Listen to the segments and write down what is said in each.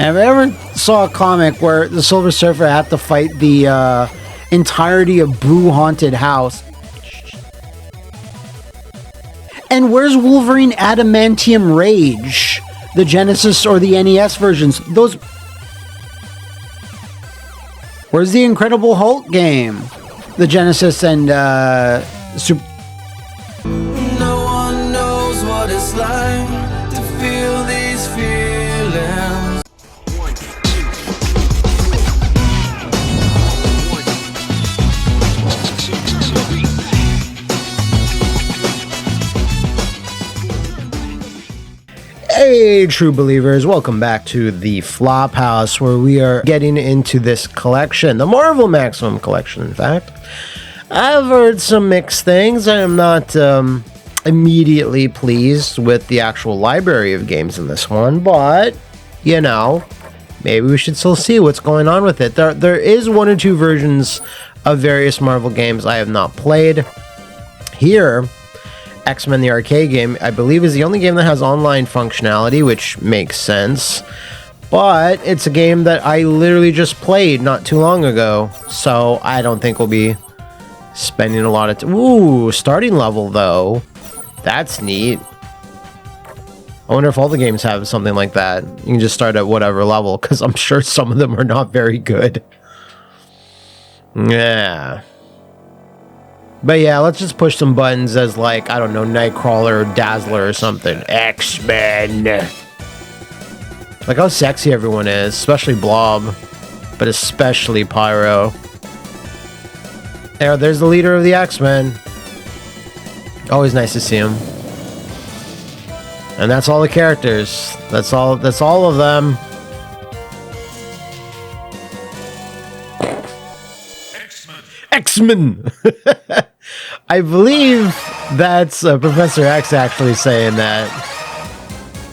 Have I ever saw a comic where the Silver Surfer had to fight the entirety of Boo Haunted House? And where's Wolverine Adamantium Rage? The Genesis or the NES versions? Those... Where's the Incredible Hulk game? The Genesis and Super... No one knows what it's like to feel these feelings. Hey, true believers, welcome back to the Flophouse, where we are getting into this collection, the Marvel Maximum Collection, in fact. I've heard some mixed things. I am not immediately pleased with the actual library of games in this one, but, you know, maybe we should still see what's going on with it. There is one or two versions of various Marvel games I have not played. Here, X-Men the arcade game, I believe, is the only game that has online functionality, which makes sense. But it's a game that I literally just played not too long ago, so I don't think we'll be spending a lot of time. Ooh, starting level, though. That's neat. I wonder if all the games have something like that. You can just start at whatever level, because I'm sure some of them are not very good. Yeah. But yeah, let's just push some buttons as, like, I don't know, Nightcrawler or Dazzler or something. X-Men! Like how sexy everyone is, especially Blob, but especially Pyro. There's the leader of the X-Men. Always nice to see him. And that's all the characters. That's all of them. X-Men! I believe that's Professor X actually saying that.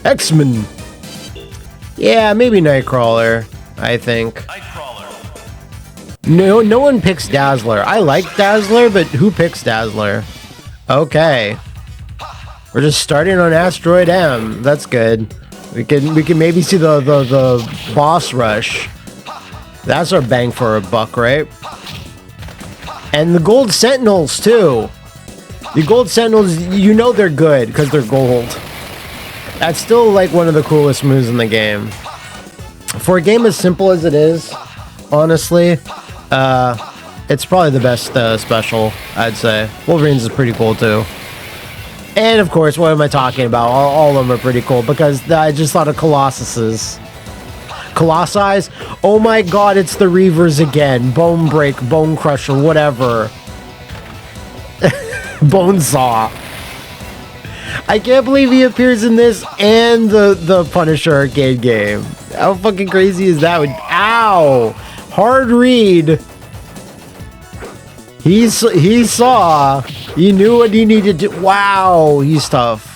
X-Men! Yeah, maybe Nightcrawler, I think. Nightcrawler. No one picks Dazzler. I like Dazzler, but who picks Dazzler? Okay. We're just starting on Asteroid M. That's good. We can maybe see the boss rush. That's our bang for a buck, right? And the Gold Sentinels, too. The Gold Sentinels, you know they're good because they're gold. That's still, like, one of the coolest moves in the game. For a game as simple as it is, honestly, it's probably the best special, I'd say. Wolverine's is pretty cool, too. And, of course, what am I talking about? All of them are pretty cool because I just thought of Colossuses. Colossi? Oh my god, it's the Reavers again. Bone Break, Bone Crusher, whatever. Bone Saw. I can't believe he appears in this and the Punisher arcade game. How fucking crazy is that? Ow! Hard read. He saw. He knew what he needed to. Wow, he's tough.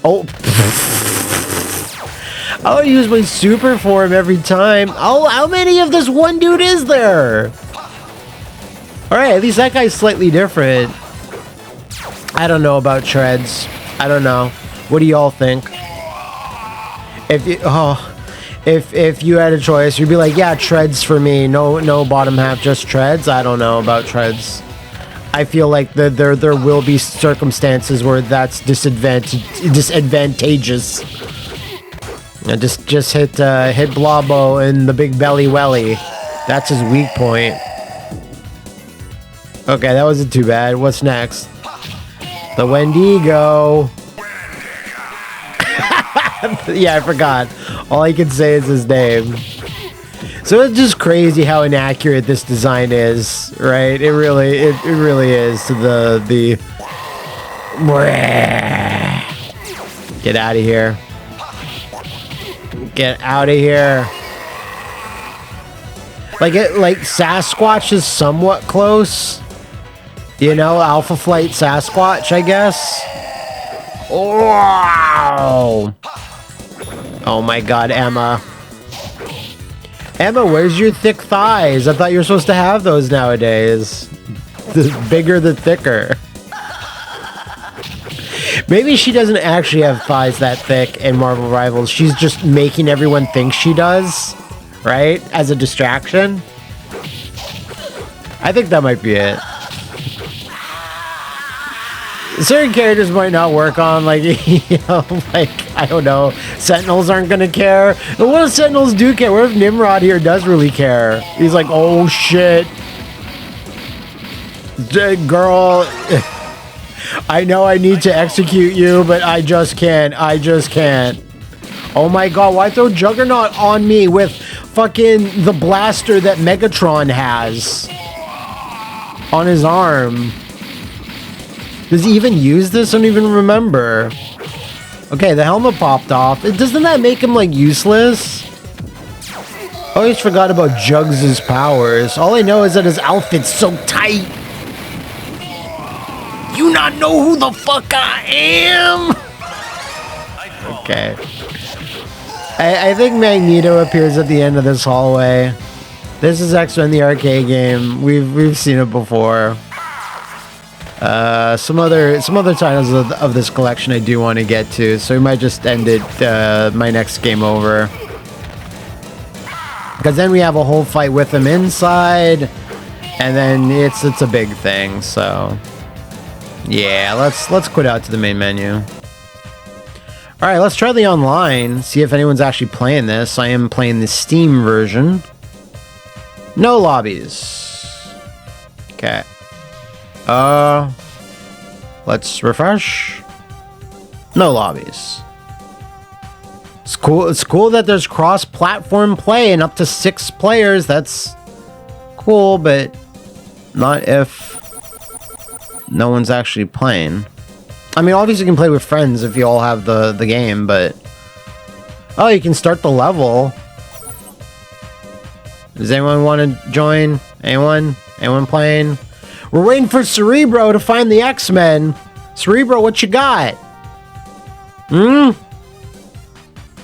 Oh. I'll use my super form every time. Oh, how many of this one dude is there? Alright, at least that guy's slightly different. I don't know about Treads. I don't know. What do y'all think? If you had a choice, you'd be like, yeah, Treads for me. No bottom half, just Treads. I don't know about Treads. I feel like there will be circumstances where that's disadvantageous. Just hit Blobbo in the big belly welly. That's his weak point. Okay, that wasn't too bad. What's next? The Wendigo. Yeah, I forgot. All I can say is his name. So it's just crazy how inaccurate this design is, right? It really is to the Get out of here. Get out of here. Like Sasquatch is somewhat close. You know, Alpha Flight Sasquatch, I guess. Wow. Oh my god, Emma. Emma, where's your thick thighs? I thought you were supposed to have those nowadays. The bigger, the thicker. Maybe she doesn't actually have thighs that thick in Marvel Rivals. She's just making everyone think she does, right? As a distraction. I think that might be it. Certain characters might not work on, like, you know, like, I don't know, Sentinels aren't gonna care. But what if Sentinels do care? What if Nimrod here does really care? He's like, oh shit. Girl, I know I need to execute you, but I just can't. I just can't. Oh my god, why throw Juggernaut on me with fucking the blaster that Megatron has on his arm? Does he even use this? I don't even remember. Okay, the helmet popped off. Doesn't that make him, like, useless? I always forgot about Jugs' powers. All I know is that his outfit's so tight. You not know who the fuck I am? Okay. I think Magneto appears at the end of this hallway. This is X-Men the arcade game. We've seen it before. Some other titles of this collection I do want to get to, so we might just end it my next game over. Because then we have a whole fight with him inside, and then it's a big thing. So yeah, let's quit out to the main menu. All right, let's try the online. See if anyone's actually playing this. I am playing the Steam version. No lobbies. Okay. Let's refresh. No lobbies. It's cool. It's cool that there's cross-platform play and up to 6 players. That's cool, but not if no one's actually playing. I mean, obviously you can play with friends if you all have the game, but oh, you can start the level. Does anyone want to join? Anyone playing? We're waiting for Cerebro to find the X-Men. Cerebro, what you got?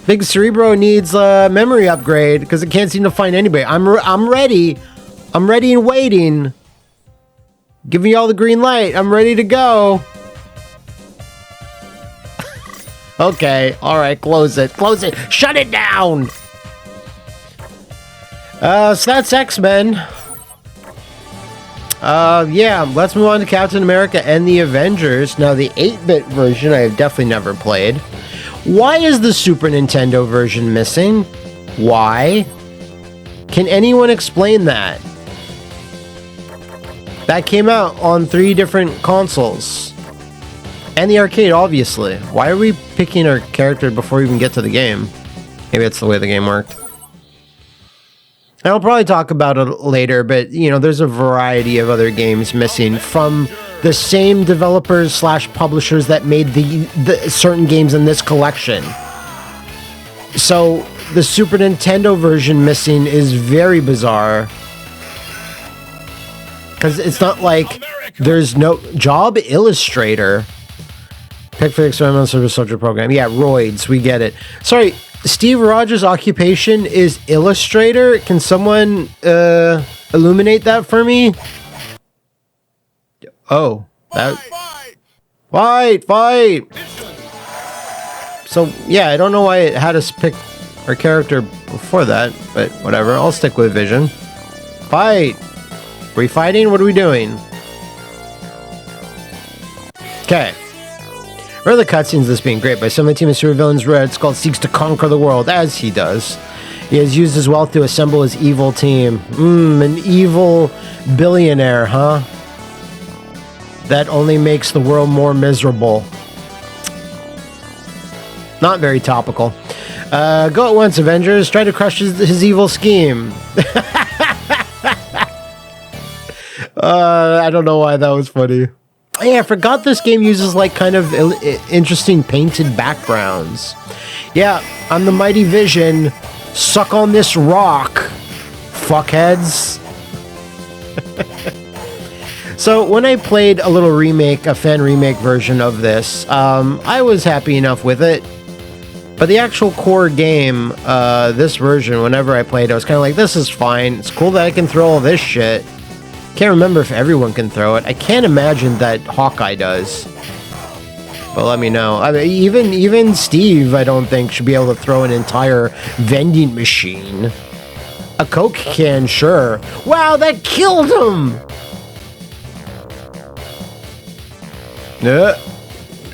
Big Cerebro needs a memory upgrade because it can't seem to find anybody. I'm ready. I'm ready and waiting. Giving you all the green light. I'm ready to go. Okay. All right. Close it. Close it. Shut it down. So that's X-Men. Yeah, let's move on to Captain America and the Avengers. Now, the 8-bit version I have definitely never played. Why is the Super Nintendo version missing? Why? Can anyone explain that? That came out on 3 different consoles. And the arcade, obviously. Why are we picking our character before we even get to the game? Maybe that's the way the game worked. I'll probably talk about it later, but, you know, there's a variety of other games missing from the same developers / publishers that made the certain games in this collection. So, the Super Nintendo version missing is very bizarre. Because it's not like there's no... Job Illustrator. Pick for the Experimental Service Soldier Program. Yeah, roids, we get it. Sorry... Steve Rogers' occupation is illustrator. Can someone illuminate that for me? Oh, that fight. So yeah, I don't know why it had us pick our character before that, but whatever. I'll stick with Vision. Fight. Are we fighting? What are we doing? Okay. Rather cutscenes this being great by some of the team of supervillains Red Skull seeks to conquer the world, as he does. He has used his wealth to assemble his evil team. An evil billionaire, huh? That only makes the world more miserable. Not very topical. Go at once, Avengers. Try to crush his evil scheme. I don't know why that was funny. Yeah, I forgot this game uses, like, kind of interesting painted backgrounds. Yeah, I'm the Mighty Vision. Suck on this rock, fuckheads. So, when I played a little remake, a fan remake version of this, I was happy enough with it. But the actual core game, this version, whenever I played, I was kind of like, this is fine. It's cool that I can throw all this shit. Can't remember if everyone can throw it. I can't imagine that Hawkeye does. But let me know. I mean, even Steve, I don't think, should be able to throw an entire vending machine. A Coke can, sure. Wow, that killed him!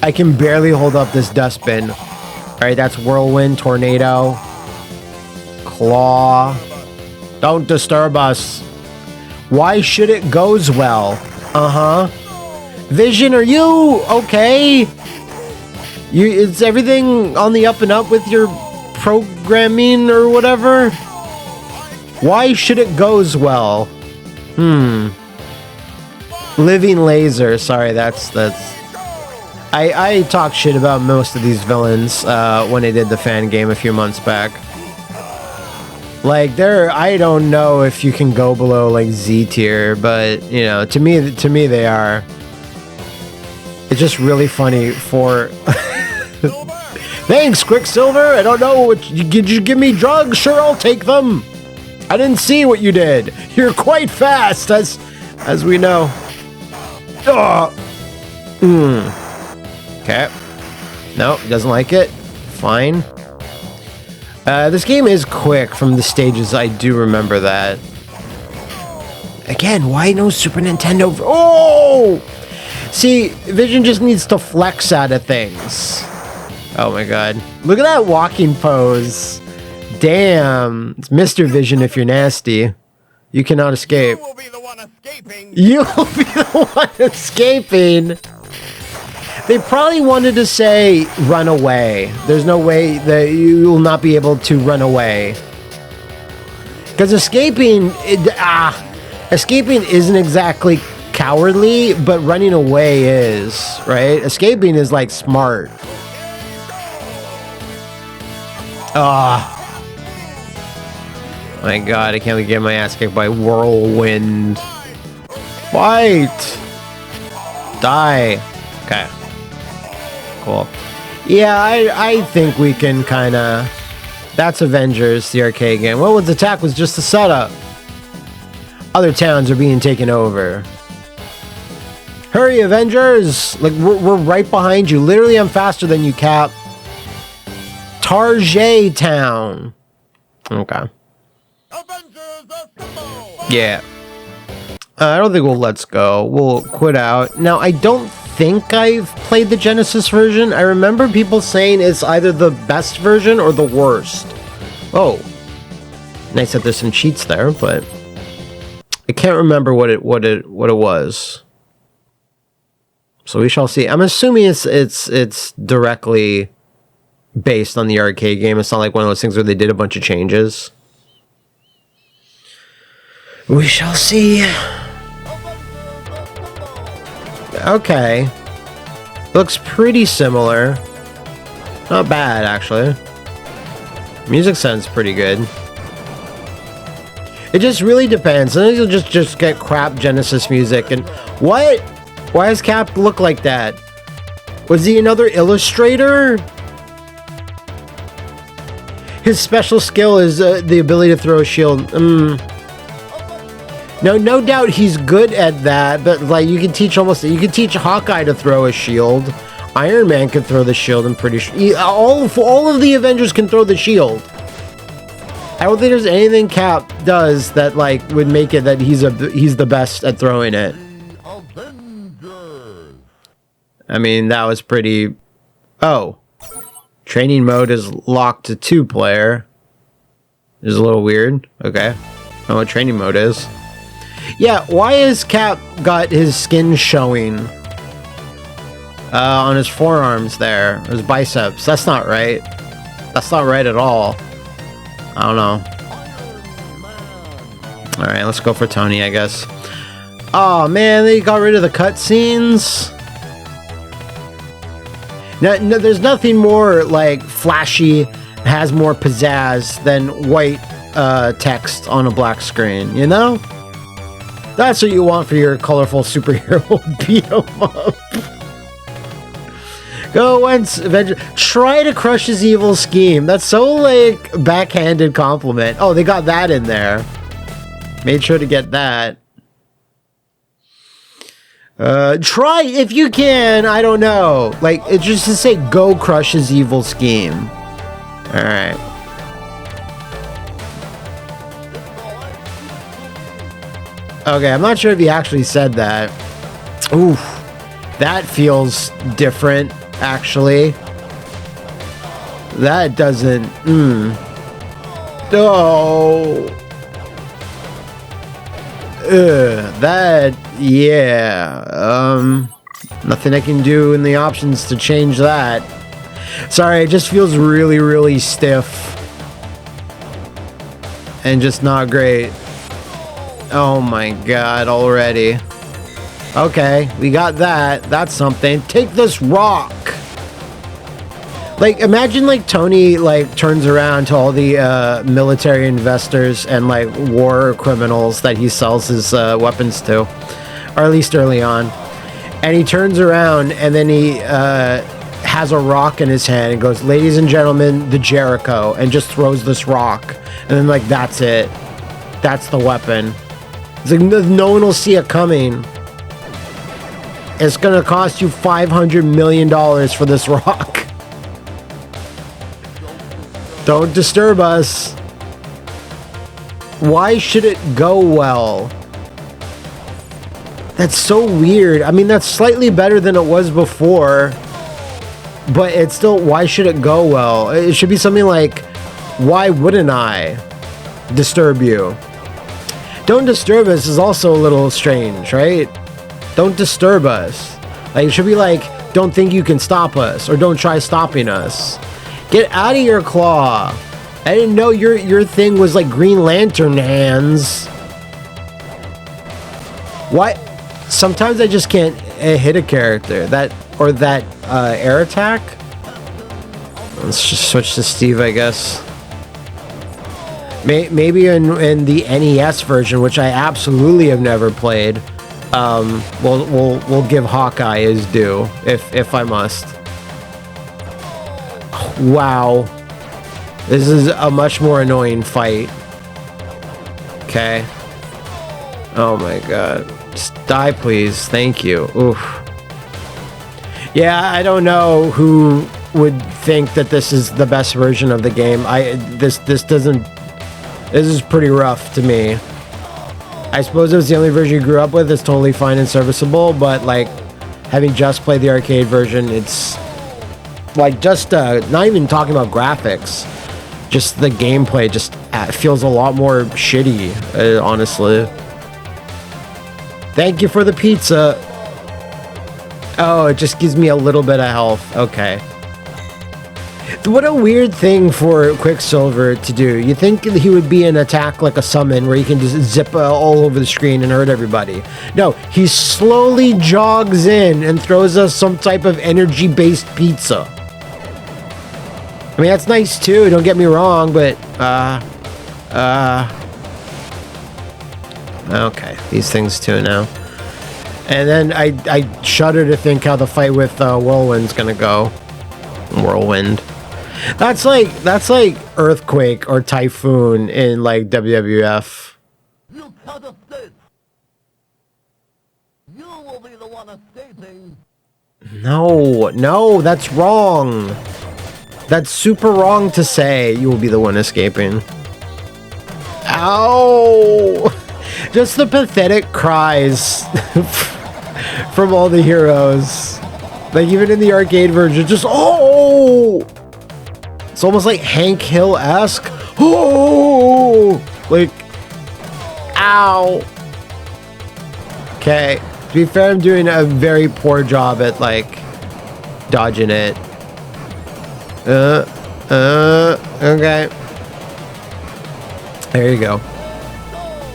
I can barely hold up this dustbin. Alright, that's Whirlwind, Tornado, Claw. Don't disturb us. Why should it goes well? Uh-huh. Vision, are you okay? Is everything on the up and up with your programming or whatever? Why should it goes well? Living Laser. Sorry, that's... I talked shit about most of these villains when I did the fan game a few months back. Like, I don't know if you can go below, like, Z tier, but, you know, to me they are. It's just really funny for... Thanks, Quicksilver! I don't know, did you give me drugs? Sure, I'll take them! I didn't see what you did! You're quite fast, as we know. Okay. No, he doesn't like it. Fine. This game is quick from the stages, I do remember that. Again, why no Super Nintendo? Oh! See, Vision just needs to flex out of things. Oh my god. Look at that walking pose. Damn. It's Mr. Vision if you're nasty. You cannot escape. You will be the one escaping. You will be the one escaping. They probably wanted to say run away. There's no way that you will not be able to run away. Because escaping isn't exactly cowardly, but running away is, right? Escaping is like smart. My god, I can't get my ass kicked by Whirlwind. Fight! Die. Okay. Cool. Yeah, I think we can kind of... That's Avengers, the arcade game. Well, its attack was just a setup. Other towns are being taken over. Hurry, Avengers! Like, we're right behind you. Literally, I'm faster than you, Cap. Tarjay Town. Okay. Yeah. I don't think we'll let's go. We'll quit out. Now, I don't think I've played the Genesis version. I remember people saying it's either the best version or the worst. Oh. Nice that there's some cheats there, but I can't remember what it was. So we shall see. I'm assuming it's directly based on the arcade game. It's not like one of those things where they did a bunch of changes. We shall see. Okay. Looks pretty similar. Not bad, actually. Music sounds pretty good. It just really depends. Sometimes you'll just get crap Genesis music. And what? Why does Cap look like that? Was he another illustrator? His special skill is the ability to throw a shield. No doubt he's good at that, but like you can teach Hawkeye to throw a shield. Iron Man can throw the shield. I'm pretty sure all of the Avengers can throw the shield. I don't think there's anything Cap does that like would make it that he's the best at throwing it. I mean, that was pretty. Oh, training mode is locked to 2-player. Is a little weird. Okay, I don't know what training mode is. Yeah, why has Cap got his skin showing on his forearms there, his biceps? That's not right. That's not right at all. I don't know. All right, let's go for Tony, I guess. Oh man, they got rid of the cutscenes. No, there's nothing more like flashy, has more pizzazz than white text on a black screen. You know? That's what you want for your colorful superhero beat 'em up. Go once, Avenger. Try to crush his evil scheme. That's so like backhanded compliment. Oh, they got that in there. Made sure to get that. Try if you can. I don't know. Like, it's just to say, go crush his evil scheme. All right. Okay, I'm not sure if he actually said that. Oof. That feels different, actually. That doesn't... Oh. That... Yeah. Nothing I can do in the options to change that. Sorry, it just feels really, really stiff. And just not great. Oh my god, already. Okay, we got that. That's something. Take this rock! Like, imagine, like, Tony, like, turns around to all the, military investors and, like, war criminals that he sells his, weapons to. Or at least early on. And he turns around, and then he, has a rock in his hand and goes, "Ladies and gentlemen, the Jericho," and just throws this rock. And then, like, that's it. That's the weapon. It's like, no one will see it coming. It's gonna cost you $500 million for this rock. Don't disturb us. Why should it go well? That's so weird. I mean, that's slightly better than it was before. But it's still, why should it go well? It should be something like, why wouldn't I disturb you? Don't disturb us is also a little strange, right? Don't disturb us. Like, it should be like, don't think you can stop us, or don't try stopping us. Get out of your claw. I didn't know your thing was like Green Lantern hands. What? Sometimes I just can't hit a character. That air attack? Let's just switch to Steve, I guess. Maybe in the NES version, which I absolutely have never played, we'll give Hawkeye his due, if I must. Wow. This is a much more annoying fight. Okay. Oh my god. Just die, please. Thank you. Oof. Yeah, I don't know who would think that this is the best version of the game. This is pretty rough to me. I suppose it was the only version you grew up with. It's totally fine and serviceable, but like having just played the arcade version, it's like just not even talking about graphics, just the gameplay just feels a lot more shitty, honestly. Thank you for the pizza. Oh, it just gives me a little bit of health. Okay. What a weird thing for Quicksilver to do. You think he would be an attack like a summon where he can just zip all over the screen and hurt everybody. No, he slowly jogs in and throws us some type of energy-based pizza. I mean, that's nice too, don't get me wrong, but, okay, these things too now. And then I shudder to think how the fight with Whirlwind's gonna go. Whirlwind. That's like Earthquake or Typhoon in like WWF. You can't escape. You will be the one escaping. No, that's wrong. That's super wrong to say. You will be the one escaping. Ow! Just the pathetic cries from all the heroes. Like, even in the arcade version, just, oh! It's almost like Hank Hill-esque. Oh! Like, ow! Okay. To be fair, I'm doing a very poor job at, like, dodging it. Okay. There you go.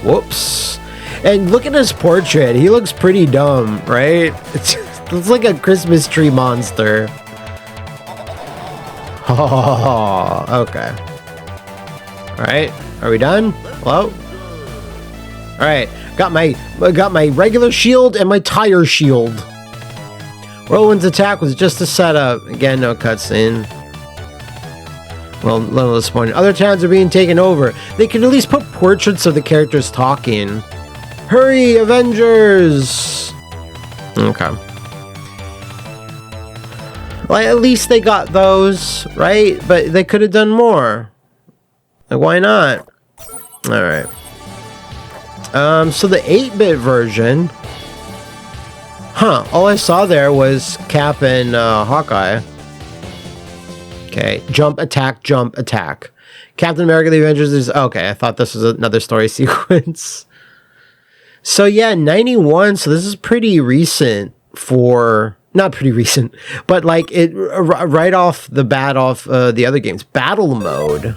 Whoops. And look at his portrait. He looks pretty dumb, right? It's like a Christmas tree monster. Oh, okay. Alright. Are we done? Hello? Alright. Got my regular shield and my tire shield. Whirlwind's attack was just a setup. Again, no cutscene. Well, a little disappointed. Other towns are being taken over. They could at least put portraits of the characters talking. Hurry, Avengers! Okay. Like, at least they got those, right? But they could have done more. Like, why not? Alright. So the 8-bit version... Huh, all I saw there was Cap and Hawkeye. Okay, jump, attack, jump, attack. Captain America, the Avengers is... Okay, I thought this was another story sequence. So yeah, 91, so this is pretty recent for... Not pretty recent, but like it right off the bat off the other games. Battle mode.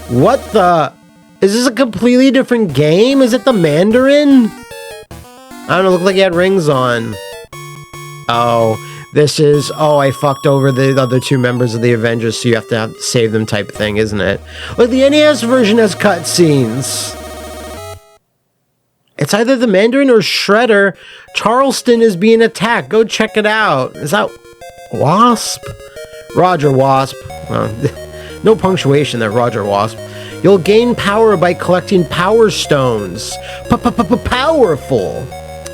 What the... Is this a completely different game? Is it the Mandarin? I don't know, look like he had rings on. Oh, this is... Oh, I fucked over the other two members of the Avengers, so you have to save them type thing, isn't it? Look, the NES version has cutscenes. It's either the Mandarin or Shredder. Charleston is being attacked. Go check it out. Is that Wasp? Roger Wasp. No punctuation there, Roger Wasp. You'll gain power by collecting power stones. Powerful.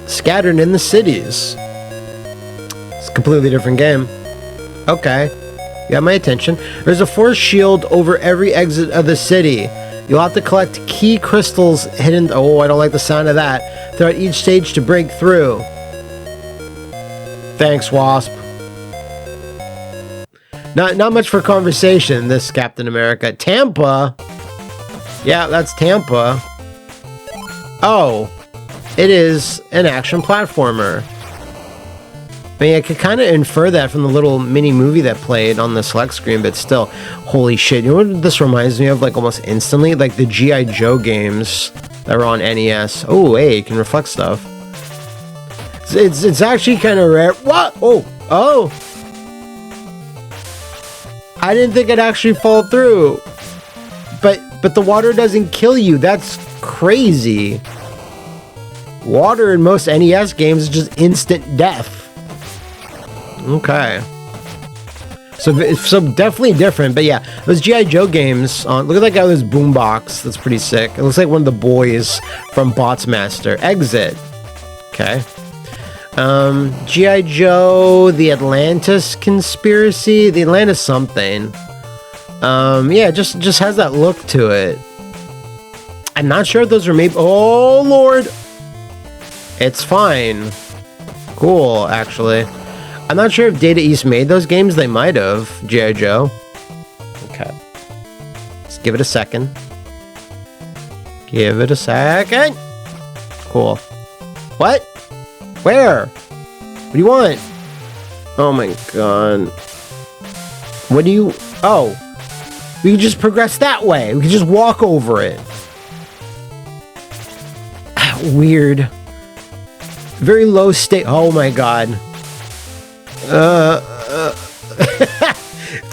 Scattered in the cities. It's a completely different game. Okay. You got my attention. There's a force shield over every exit of the city. You'll have to collect key crystals hidden... Oh, I don't like the sound of that. Throughout each stage to break through. Thanks, Wasp. Not much for conversation, this Captain America. Tampa? Yeah, that's Tampa. Oh. It is an action platformer. I mean, I could kind of infer that from the little mini movie that played on the select screen, but still, holy shit. You know what this reminds me of, like, almost instantly? Like the G.I. Joe games that were on NES. Oh, hey, it can reflect stuff. It's actually kind of rare. What? Oh. I didn't think it'd actually fall through. But the water doesn't kill you. That's crazy. Water in most NES games is just instant death. Okay. So definitely different, but yeah, those G.I. Joe games, look at that guy with his boombox, that's pretty sick. It looks like one of the boys from Botsmaster. Exit. Okay. G.I. Joe, the Atlantis Conspiracy, the Atlantis something. Yeah, just has that look to it. I'm not sure if those are maybe... Oh, Lord! It's fine. Cool, actually. I'm not sure if Data East made those games. They might have. G.I. Joe. Okay. Let's give it a second. Give it a second. Cool. What? Where? What do you want? Oh my god. What do you... Oh. We can just progress that way. We can just walk over it. Weird. Very low state. Oh my god.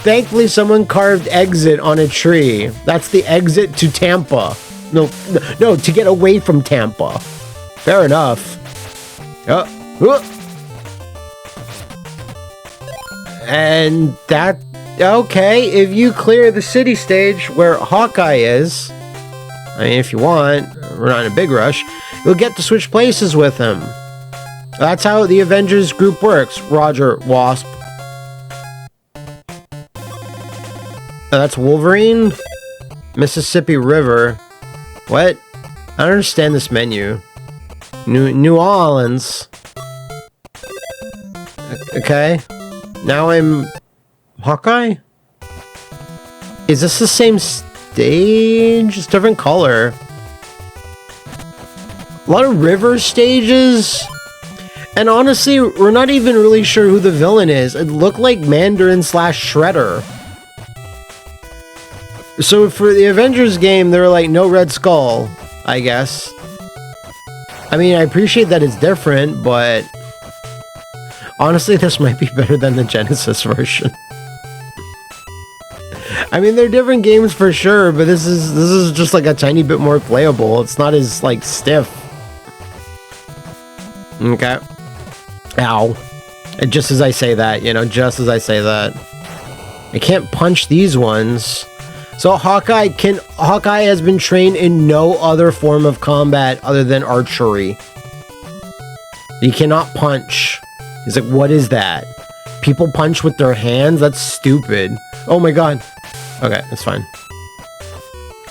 Thankfully, someone carved exit on a tree. That's the exit to Tampa. No, to get away from Tampa. Fair enough. And that... Okay, if you clear the city stage where Hawkeye is... I mean, if you want, we're not in a big rush, you'll get to switch places with him. That's how the Avengers group works. Roger, Wasp. That's Wolverine? Mississippi River. What? I don't understand this menu. New Orleans. Okay. Now I'm... Hawkeye? Is this the same stage? It's different color. A lot of river stages. And honestly, we're not even really sure who the villain is. It looked like Mandarin / Shredder. So for the Avengers game, they were like, no Red Skull, I guess. I mean, I appreciate that it's different, but... Honestly, this might be better than the Genesis version. I mean, they're different games for sure, but this is just like a tiny bit more playable. It's not as, like, stiff. Okay. Ow. And just as I say that, you know, just as I say that. I can't punch these ones. So Hawkeye has been trained in no other form of combat other than archery. You cannot punch. He's like, what is that? People punch with their hands? That's stupid. Oh my god. Okay, that's fine.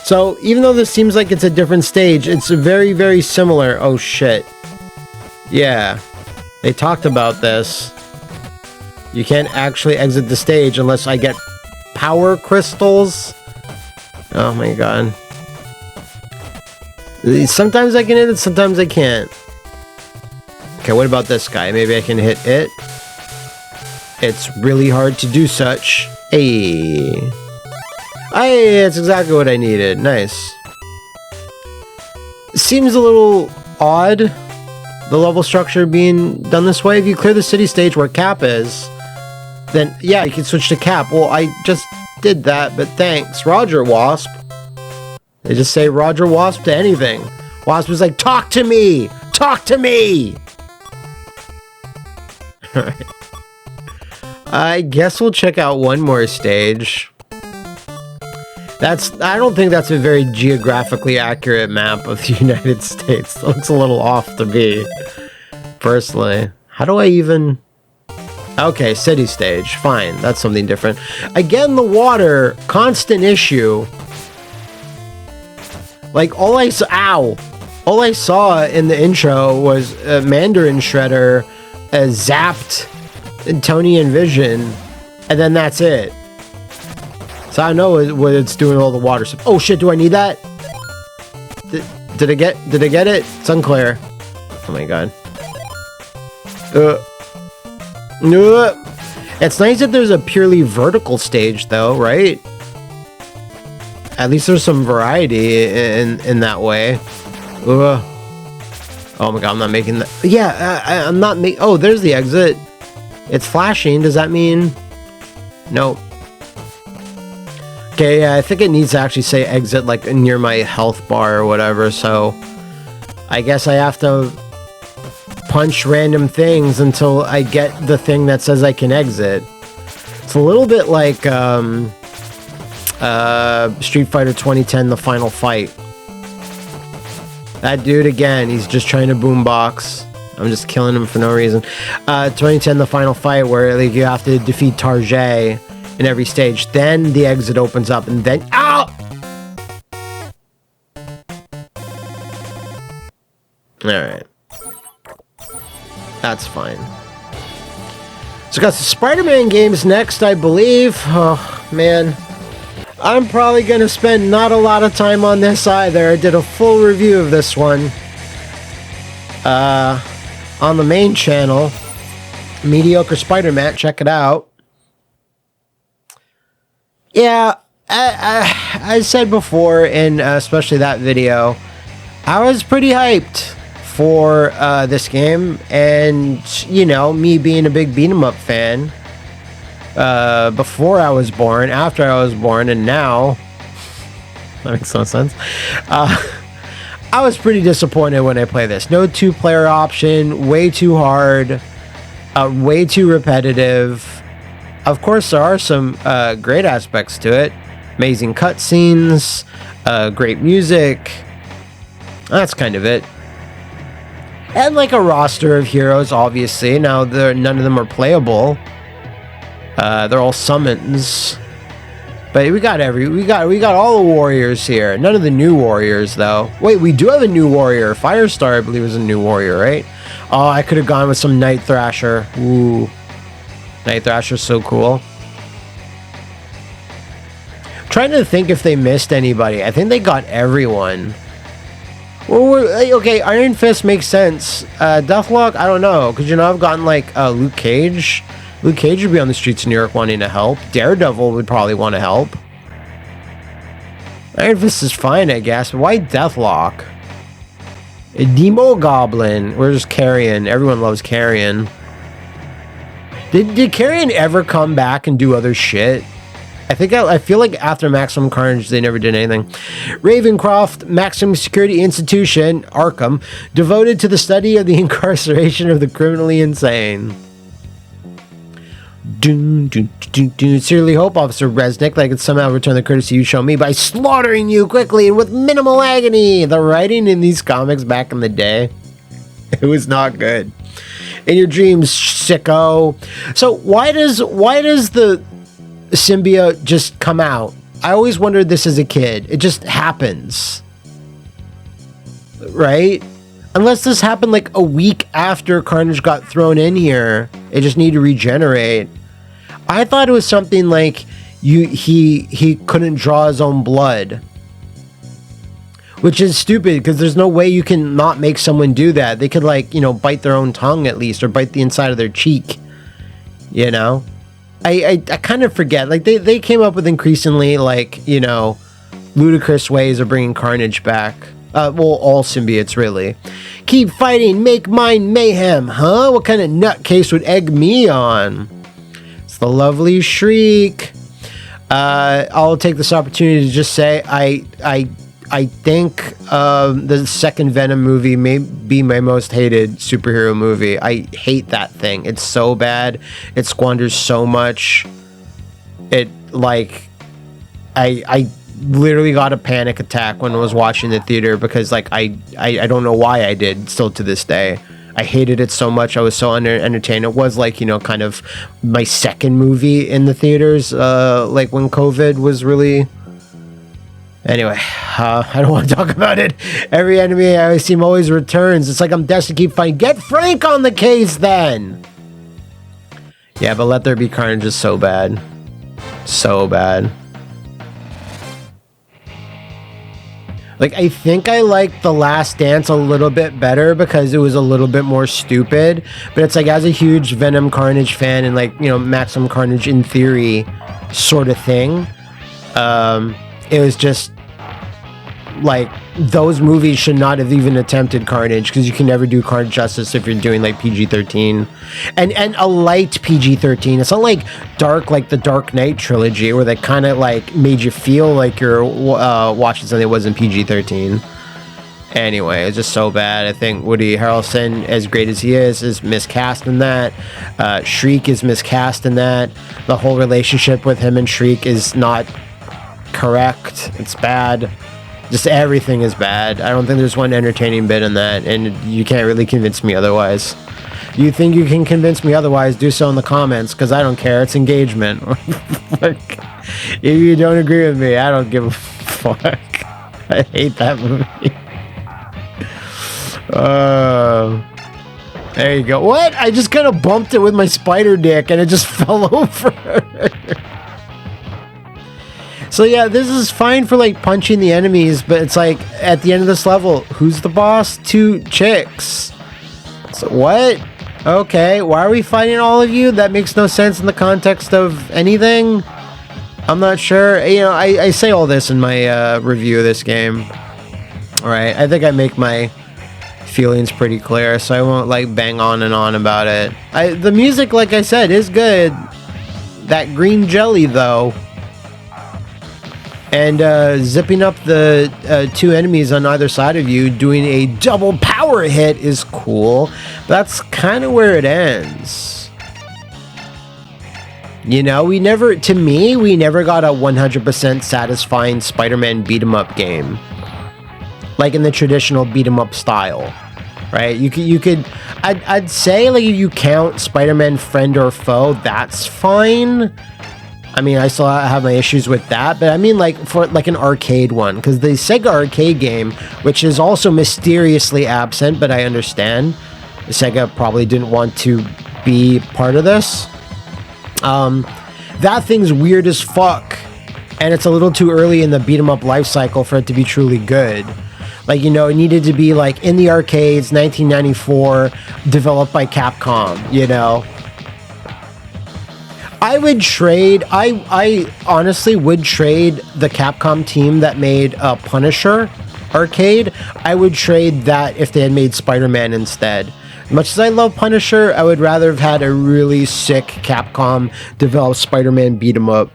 So, even though this seems like it's a different stage, it's very, very similar. Oh shit. Yeah. They talked about this. You can't actually exit the stage unless I get power crystals. Oh my god. Sometimes I can hit it, sometimes I can't. Okay, what about this guy? Maybe I can hit it. It's really hard to do such. Hey. Hey, that's exactly what I needed. Nice. Seems a little odd, the level structure being done this way. If you clear the city stage where Cap is, then yeah, you can switch to Cap. Well, I just did that, but thanks. Roger, Wasp. They just say Roger Wasp to anything. Wasp was like, talk to me! Talk to me! Alright. I guess we'll check out one more stage. I don't think that's a very geographically accurate map of the United States. It looks a little off to me, personally. How do I even... Okay, city stage. Fine, that's something different. Again, the water, constant issue. Like, all I saw in the intro was Mandarin Shredder zapped Tony and Vision, and then that's it. So I know what it's doing all the water stuff. Oh shit, do I need that? Did I get it? It's unclear. Oh my god. It's nice that there's a purely vertical stage though, right? At least there's some variety in that way. Oh my god, I'm not making that. Yeah, I'm not making... Oh, there's the exit. It's flashing. Does that mean... Nope. Okay, yeah, I think it needs to actually say exit, like, near my health bar or whatever, so... I guess I have to punch random things until I get the thing that says I can exit. It's a little bit like, Street Fighter 2010, The Final Fight. That dude, again, he's just trying to boombox. I'm just killing him for no reason. 2010, The Final Fight, where like you have to defeat Tarjay in every stage. Then the exit opens up, and then... Ow! Alright. That's fine. So got the Spider-Man games next, I believe. Oh, man. I'm probably going to spend not a lot of time on this either. I did a full review of this one on the main channel, Mediocre Spider-Man. Check it out. Yeah, I said before, in especially that video, I was pretty hyped for this game, and, you know, me being a big beat-em-up fan, before I was born, after I was born, and now, that makes no sense, I was pretty disappointed when I played this. No two-player option, way too hard, way too repetitive. Of course, there are some great aspects to it. Amazing cutscenes, great music. That's kind of it. And like a roster of heroes, obviously. Now, none of them are playable. They're all summons. But we got all the warriors here. None of the new warriors, though. Wait, we do have a new warrior. Firestar, I believe, is a new warrior, right? Oh, I could have gone with some Night Thrasher. Ooh. Night Thrasher's so cool. Trying to think if they missed anybody. I think they got everyone. Well, okay, Iron Fist makes sense. Deathlock, I don't know. Because, you know, I've gotten, like, Luke Cage. Luke Cage would be on the streets of New York wanting to help. Daredevil would probably want to help. Iron Fist is fine, I guess. But why Deathlock? A Demo Goblin. We're just Carrion. Everyone loves Carrion. Did Carrion ever come back and do other shit? I feel like after Maximum Carnage, they never did anything. Ravencroft, Maximum Security Institution, Arkham, devoted to the study of the incarceration of the criminally insane. Sincerely hope, Officer Resnick, that I could somehow return the courtesy you show me by slaughtering you quickly and with minimal agony. The writing in these comics back in the day. It was not good. In your dreams, sicko. So why does the symbiote just come out? I always wondered this as a kid. It just happens. Right? Unless this happened like a week after Carnage got thrown in here. It just needed to regenerate. I thought it was something like he couldn't draw his own blood. Which is stupid, because there's no way you can not make someone do that. They could, like, you know, bite their own tongue at least, or bite the inside of their cheek. You know? I kind of forget. Like, they came up with increasingly, like, you know, ludicrous ways of bringing Carnage back. Well, all symbiotes, really. Keep fighting, make mine mayhem, huh? What kind of nutcase would egg me on? It's the lovely Shriek. I'll take this opportunity to just say I think the second Venom movie may be my most hated superhero movie. I hate that thing. It's so bad. It squanders so much. It, like, I literally got a panic attack when I was watching the theater because, like, I don't know why I did, still to this day. I hated it so much. I was so entertained. It was, like, you know, kind of my second movie in the theaters, like when COVID was really... Anyway, I don't want to talk about it. Every enemy I see always returns. It's like I'm destined to keep fighting. Get Frank on the case, then! Yeah, but Let There Be Carnage is so bad. So bad. Like, I think I liked The Last Dance a little bit better because it was a little bit more stupid. But it's like, as a huge Venom Carnage fan and, like, you know, Maximum Carnage in theory sort of thing, it was just like those movies should not have even attempted Carnage, because you can never do Carnage justice if you're doing like PG-13 and a light PG-13. It's not like dark, like the Dark Knight trilogy, where they kind of like made you feel like you're watching something that wasn't PG-13. Anyway, it's just so bad. I think Woody Harrelson, as great as he is miscast in that. Shriek is miscast in that. The whole relationship with him and Shriek is not correct. It's bad. Just everything is bad. I don't think there's one entertaining bit in that, and you can't really convince me otherwise. You think you can convince me otherwise, do so in the comments, because I don't care. It's engagement. Like, if you don't agree with me, I don't give a fuck. I hate that movie. There you go. What? I just kind of bumped it with my spider dick, and it just fell over. So yeah, this is fine for like punching the enemies, but it's like at the end of this level, who's the boss? 2 chicks. So what? Okay, why are we fighting all of you? That makes no sense in the context of anything. I'm not sure. You know, I say all this in my review of this game. All right, I think I make my feelings pretty clear, so I won't like bang on and on about it. The music, like I said, is good. That green jelly, though. And zipping up the 2 enemies on either side of you, doing a double power hit is cool. That's kind of where it ends. You know, we never got a 100% satisfying Spider-Man beat-em-up game. Like in the traditional beat-em-up style, right? I'd say, like, if you count Spider-Man friend or foe, that's fine. I mean, I still have my issues with that, but I mean, like, for like an arcade one, because the Sega arcade game, which is also mysteriously absent, but I understand, Sega probably didn't want to be part of this. That thing's weird as fuck, and it's a little too early in the beat 'em up life cycle for it to be truly good. Like, you know, it needed to be like in the arcades, 1994, developed by Capcom, you know. I would trade, I honestly would trade the Capcom team that made Punisher arcade. I would trade that if they had made Spider-Man instead. Much as I love Punisher, I would rather have had a really sick Capcom developed Spider-Man beat 'em up.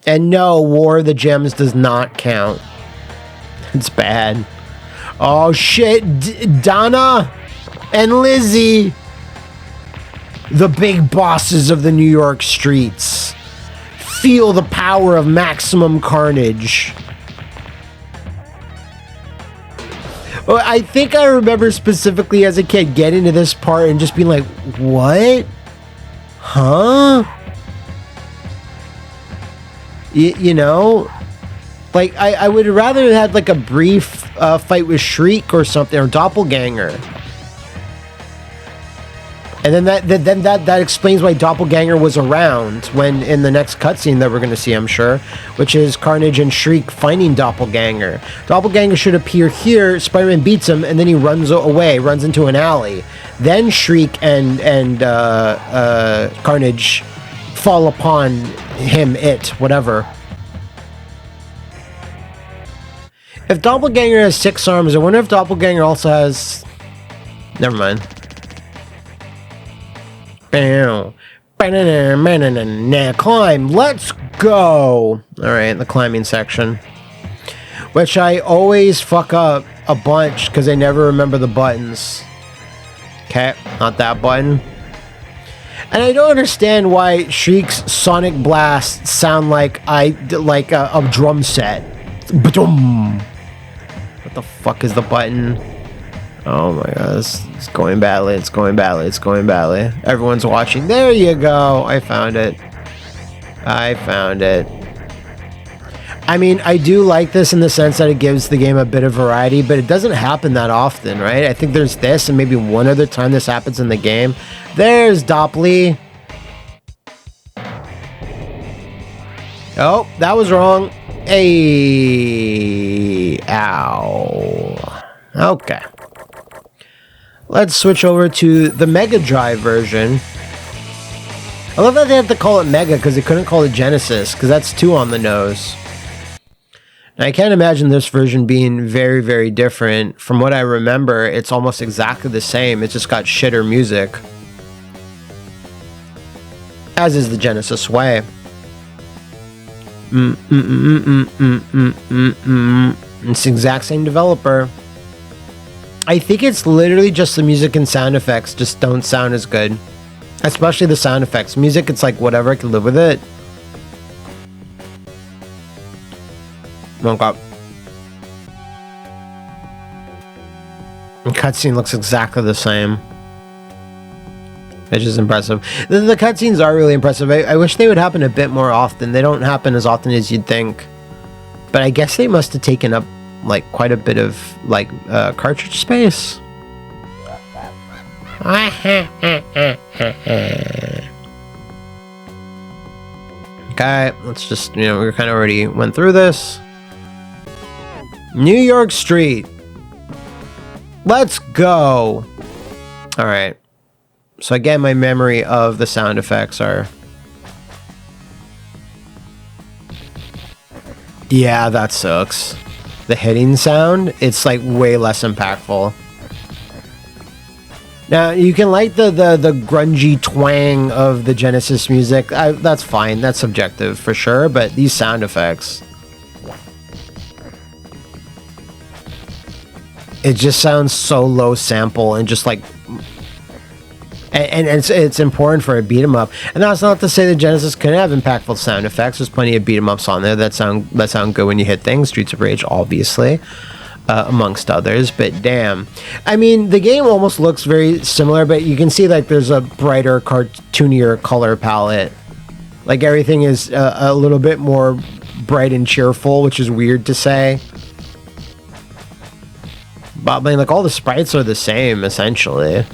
And no, War of the Gems does not count. It's bad. Oh shit, Donna and Lizzie. The big bosses of the New York streets. Feel the power of Maximum Carnage. Well, I think I remember specifically as a kid getting to this part and just being like, what? Huh? You know? Like, I would rather have had like a brief fight with Shriek or something, or Doppelganger. And then that explains why Doppelganger was around when in the next cutscene that we're going to see, I'm sure, which is Carnage and Shriek finding Doppelganger. Doppelganger should appear here, Spider-Man beats him, and then he runs away, runs into an alley. Then Shriek and Carnage fall upon him, whatever. If Doppelganger has 6 arms, I wonder if Doppelganger also has... Never mind. Now climb, let's go. Alright, the climbing section, which I always fuck up a bunch because I never remember the buttons. Okay, not that button. And I don't understand why Shriek's Sonic Blast sound like a drum set. Ba-dum. What the fuck is the button? Oh my god, it's going badly, it's going badly, it's going badly. Everyone's watching. There you go. I found it. I found it. I mean, I do like this in the sense that it gives the game a bit of variety, but it doesn't happen that often, right? I think there's this and maybe one other time this happens in the game. There's Dopply. Oh, that was wrong. Hey. Ow. Okay. Let's switch over to the Mega Drive version. I love that they have to call it Mega because they couldn't call it Genesis because that's too on the nose. Now, I can't imagine this version being very, very different. From what I remember, it's almost exactly the same. It's just got shitter music. As is the Genesis way. It's the exact same developer. I think it's literally just the music and sound effects just don't sound as good. Especially the sound effects. Music, it's like whatever, I can live with it. Oh god. The cutscene looks exactly the same. Which is impressive. The cutscenes are really impressive. I wish they would happen a bit more often. They don't happen as often as you'd think. But I guess they must have taken up like quite a bit of like cartridge space. Okay, let's just, we kind of already went through this. New York Street. Let's go. All right. So again, my memory of the sound effects are... Yeah, that sucks. The hitting sound, it's like way less impactful. Now, you can like the grungy twang of the Genesis music. That's fine. That's subjective for sure. But these sound effects... It just sounds so low sample and just like... And it's important for a beat 'em up. And that's not to say that Genesis couldn't have impactful sound effects. There's plenty of beat 'em ups on there that sound good when you hit things. Streets of Rage, obviously, amongst others. But damn, I mean, the game almost looks very similar, but you can see like there's a brighter, cartoonier color palette. Like everything is a little bit more bright and cheerful, which is weird to say. But I mean, like all the sprites are the same essentially.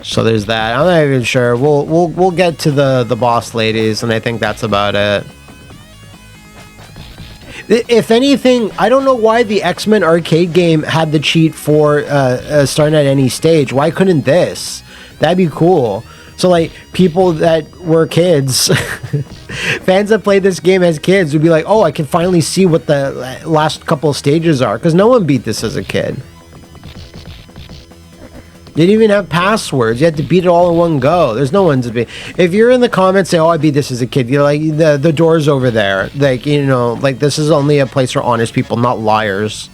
So there's that. I'm not even sure. We'll get to the boss ladies, and I think that's about it. If anything, I don't know why the X-Men arcade game had the cheat for starting at any stage. Why couldn't this? That'd be cool. So like people that were kids, fans that played this game as kids would be like, oh, I can finally see what the last couple of stages are, because no one beat this as a kid. You didn't even have passwords. You had to beat it all in one go. There's no one to beat. If you're in the comments saying, oh, I beat this as a kid, you're like, the door's over there. Like, like this is only a place for honest people, not liars.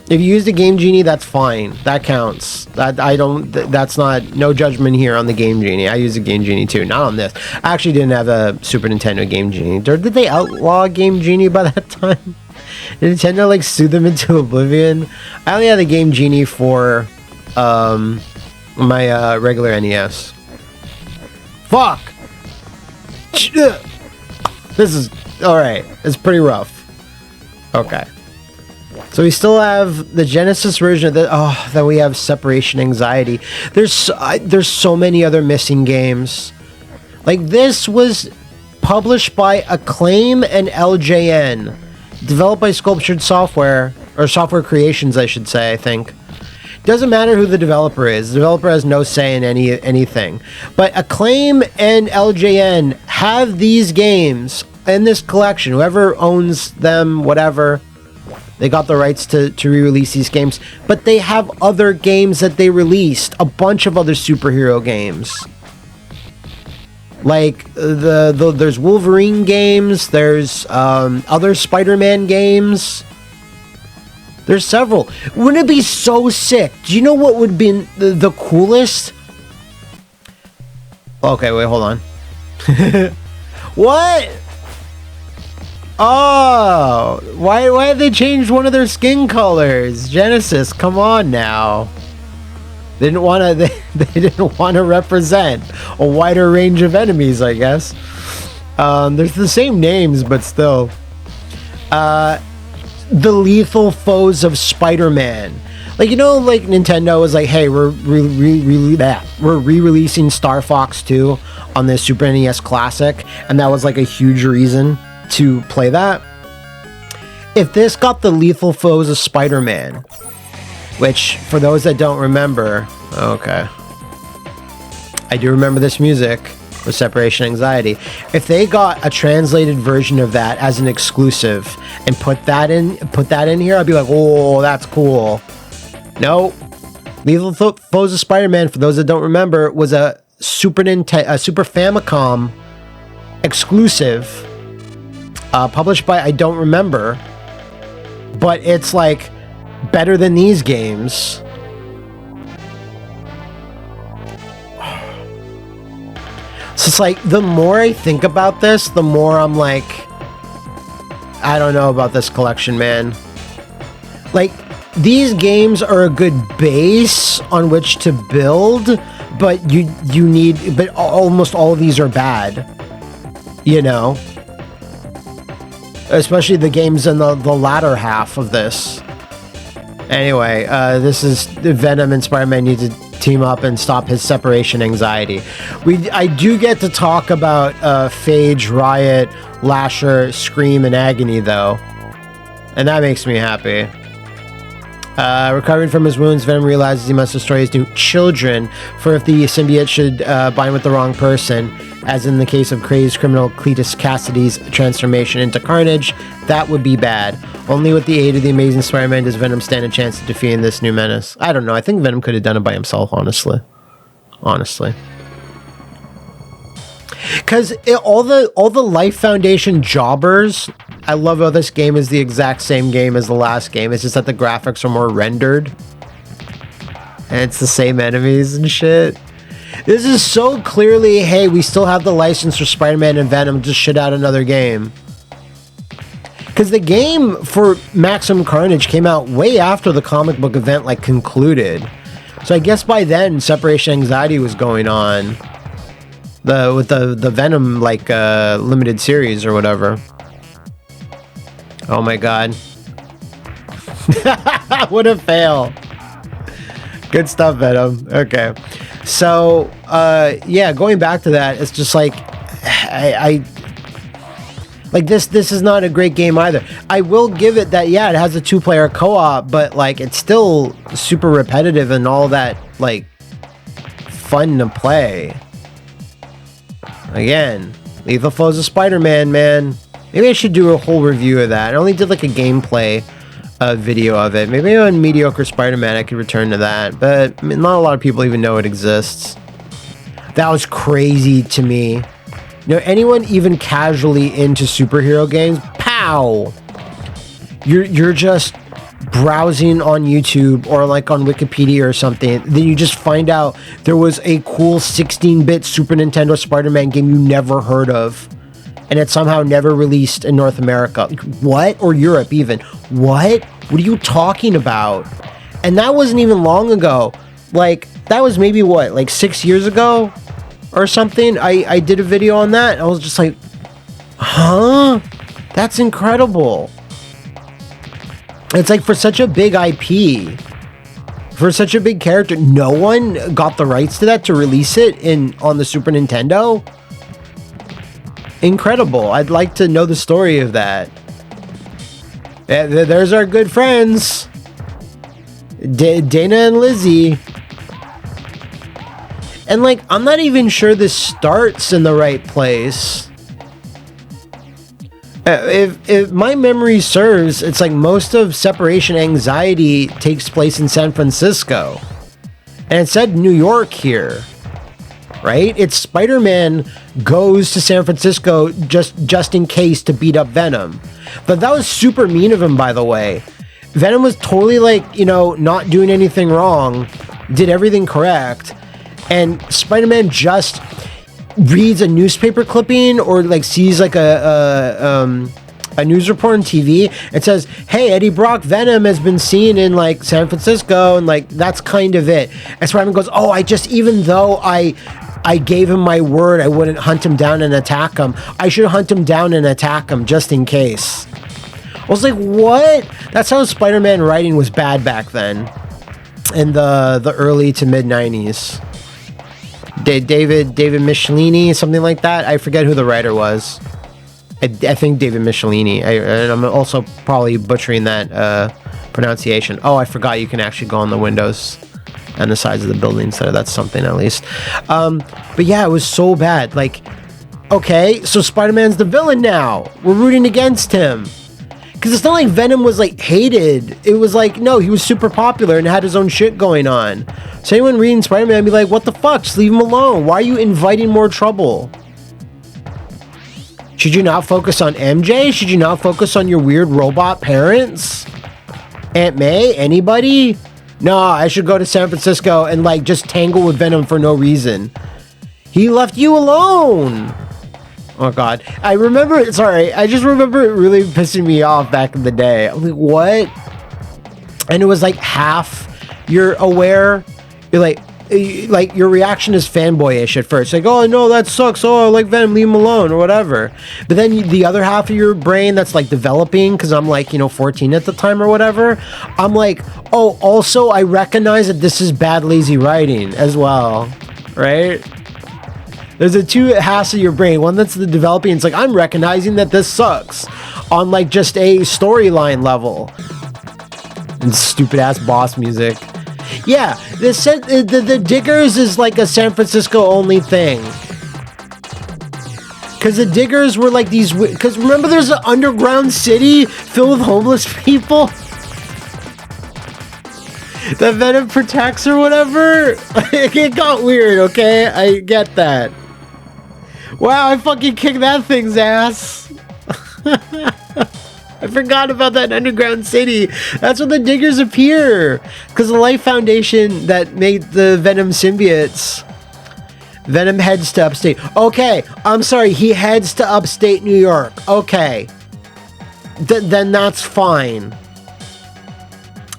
If you use the Game Genie, that's fine. That counts. That's not, no judgment here on the Game Genie. I use the Game Genie too, not on this. I actually didn't have a Super Nintendo Game Genie. Did they outlaw Game Genie by that time? Nintendo like sued them into oblivion. I only had the Game Genie for my regular NES. Fuck! This is alright. It's pretty rough. Okay. So we still have the Genesis version of the... Oh, then we have separation anxiety. There's so many other missing games. Like, this was published by Acclaim and LJN. Developed by Sculptured Software. Or Software Creations, I should say, I think. Doesn't matter who the developer is. The developer has no say in anything. But Acclaim and LJN have these games in this collection. Whoever owns them, whatever, they got the rights to re-release these games. But they have other games that they released. A bunch of other superhero games. Like, there's Wolverine games. There's other Spider-Man games. There's several. Wouldn't it be so sick? Do you know what would be the coolest? Okay, wait, hold on. What? Oh, why have they changed one of their skin colors? Genesis, come on now. They didn't want to. They didn't want to represent a wider range of enemies, I guess. There's the same names, but still. The lethal foes of Spider-Man. Like, you know, like Nintendo was like, hey, we're re-releasing Star Fox 2 on the Super NES Classic, and that was like a huge reason to play that. If this got the lethal foes of Spider-Man, which for those that don't remember, okay, I do remember this music with Separation Anxiety. If they got a translated version of that as an exclusive and put that in here, I'd be like, oh, that's cool. No, Lethal Foes of Spider-Man, for those that don't remember, was a Super Famicom exclusive, published by I don't remember, but it's like better than these games. So it's like, the more I think about this, the more I'm like, I don't know about this collection, man. Like, these games are a good base on which to build, but but almost all of these are bad, you know? Especially the games in the latter half of this. Anyway, this is Venom and Spider-Man need to team up and stop his separation anxiety. I do get to talk about Phage, Riot, Lasher, Scream, and Agony, though. And that makes me happy. Recovering from his wounds, Venom realizes he must destroy his new children, for if the symbiote should bind with the wrong person, as in the case of crazed criminal Cletus Cassidy's transformation into Carnage, that would be bad. Only with the aid of the Amazing Spider-Man does Venom stand a chance of defeating this new menace. I don't know. I think Venom could have done it by himself, honestly. Because all the Life Foundation jobbers, I love how this game is the exact same game as the last game. It's just that the graphics are more rendered. And it's the same enemies and shit. This is so clearly, hey, we still have the license for Spider-Man and Venom, just shit out another game. Because the game for Maximum Carnage came out way after the comic book event, like, concluded. So I guess by then, Separation Anxiety was going on. With the Venom, like, limited series or whatever. Oh my god. What a fail. Good stuff, Venom. Okay. So, yeah, going back to that, it's just like, like, this is not a great game either. I will give it that, yeah, it has a 2-player co-op, but, like, it's still super repetitive and all that, like, fun to play. Again, Lethal Foes of Spider-Man, man. Maybe I should do a whole review of that. I only did, like, a gameplay video of it. Maybe on Mediocre Spider-Man I could return to that, but I mean, not a lot of people even know it exists. That was crazy to me. You know, anyone even casually into superhero games, pow! You're just browsing on YouTube or like on Wikipedia or something, then you just find out there was a cool 16-bit Super Nintendo Spider-Man game you never heard of. and it's somehow never released in North America. What? Or Europe even. What? What are you talking about? And that wasn't even long ago. Like, that was maybe what, like 6 years ago or something? I did a video on that. I was just like, huh? That's incredible. It's like, for such a big IP, for such a big character, no one got the rights to that to release it on the Super Nintendo. Incredible. I'd like to know the story of that. There's our good friends, Dana and Lizzie. And like, I'm not even sure this starts in the right place. If my memory serves, it's like most of Separation Anxiety takes place in San Francisco. And it said New York here. Right? It's Spider-Man goes to San Francisco just in case to beat up Venom. But that was super mean of him, by the way. Venom was totally like, you know, not doing anything wrong, did everything correct, and Spider-Man just reads a newspaper clipping or like sees like a news report on TV. It says, hey, Eddie Brock Venom has been seen in like San Francisco, and like that's kind of it. And Spider-Man goes, oh, even though I gave him my word I wouldn't hunt him down and attack him, I should hunt him down and attack him just in case. I was like, what? That's how Spider-Man writing was bad back then, in the early to mid 90s. David Michelini, something like that. I forget who the writer was. I think David Michelini. And I'm also probably butchering that pronunciation. Oh, I forgot you can actually go on the windows and the sides of the building, so that's something at least. But yeah, it was so bad. Like, okay, so Spider-Man's the villain now. We're rooting against him. Because it's not like Venom was like hated. It was like, no, he was super popular and had his own shit going on. So anyone reading Spider-Man would be like, what the fuck? Just leave him alone. Why are you inviting more trouble? Should you not focus on MJ? Should you not focus on your weird robot parents? Aunt May? Anybody? No, I should go to San Francisco and like just tangle with Venom for no reason. He left you alone. Oh god. I just remember it really pissing me off back in the day. I'm like, what? And it was like half you're aware. You're like your reaction is fanboyish at first. Like, oh no, that sucks. Oh, I like Venom, leave him alone or whatever. But then the other half of your brain that's like developing, because I'm like, 14 at the time or whatever. I'm like, oh, also I recognize that this is bad, lazy writing as well. Right? There's the two halves of your brain. One that's the developing. It's like, I'm recognizing that this sucks on like just a storyline level. And stupid ass boss music. Yeah, the Diggers is like a San Francisco only thing. Because the Diggers were like these... Because remember there's an underground city filled with homeless people? That Venom protects or whatever? It got weird, okay? I get that. Wow, I fucking kicked that thing's ass. I forgot about that underground city. That's when the Diggers appear. Because the Life Foundation that made the Venom symbiotes. Venom heads to upstate. Okay, I'm sorry. He heads to upstate New York. Okay. Then that's fine.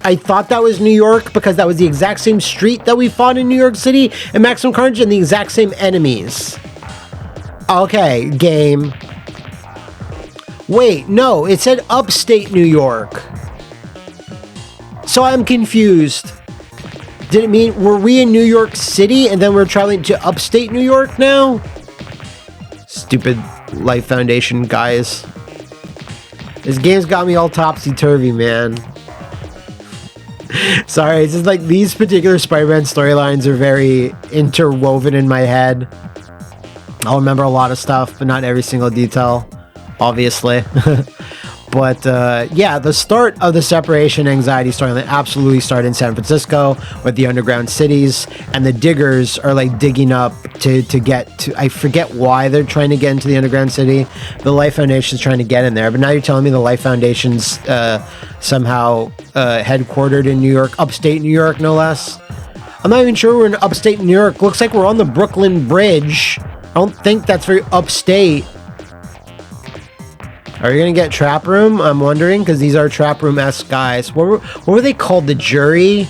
I thought that was New York because that was the exact same street that we fought in New York City and Maximum Carnage and the exact same enemies. Okay, game. Wait, no, it said upstate New York. So I'm confused. Did it mean, were we in New York City and then we're traveling to upstate New York now? Stupid Life Foundation guys. This game's got me all topsy-turvy, man. Sorry, it's just like these particular Spider-Man storylines are very interwoven in my head. I'll remember a lot of stuff, but not every single detail, obviously. But yeah, the start of the Separation Anxiety storyline absolutely started in San Francisco with the underground cities, and the Diggers are like digging up to get to, I forget why they're trying to get into the underground city. The Life Foundation's trying to get in there, but now you're telling me the Life Foundation's somehow headquartered in New York, upstate New York, no less. I'm not even sure we're in upstate New York. Looks like we're on the Brooklyn Bridge. I don't think that's very upstate. Are you gonna get Trap Room? I'm wondering, because these are Trap Room-esque guys. What were they called? The Jury?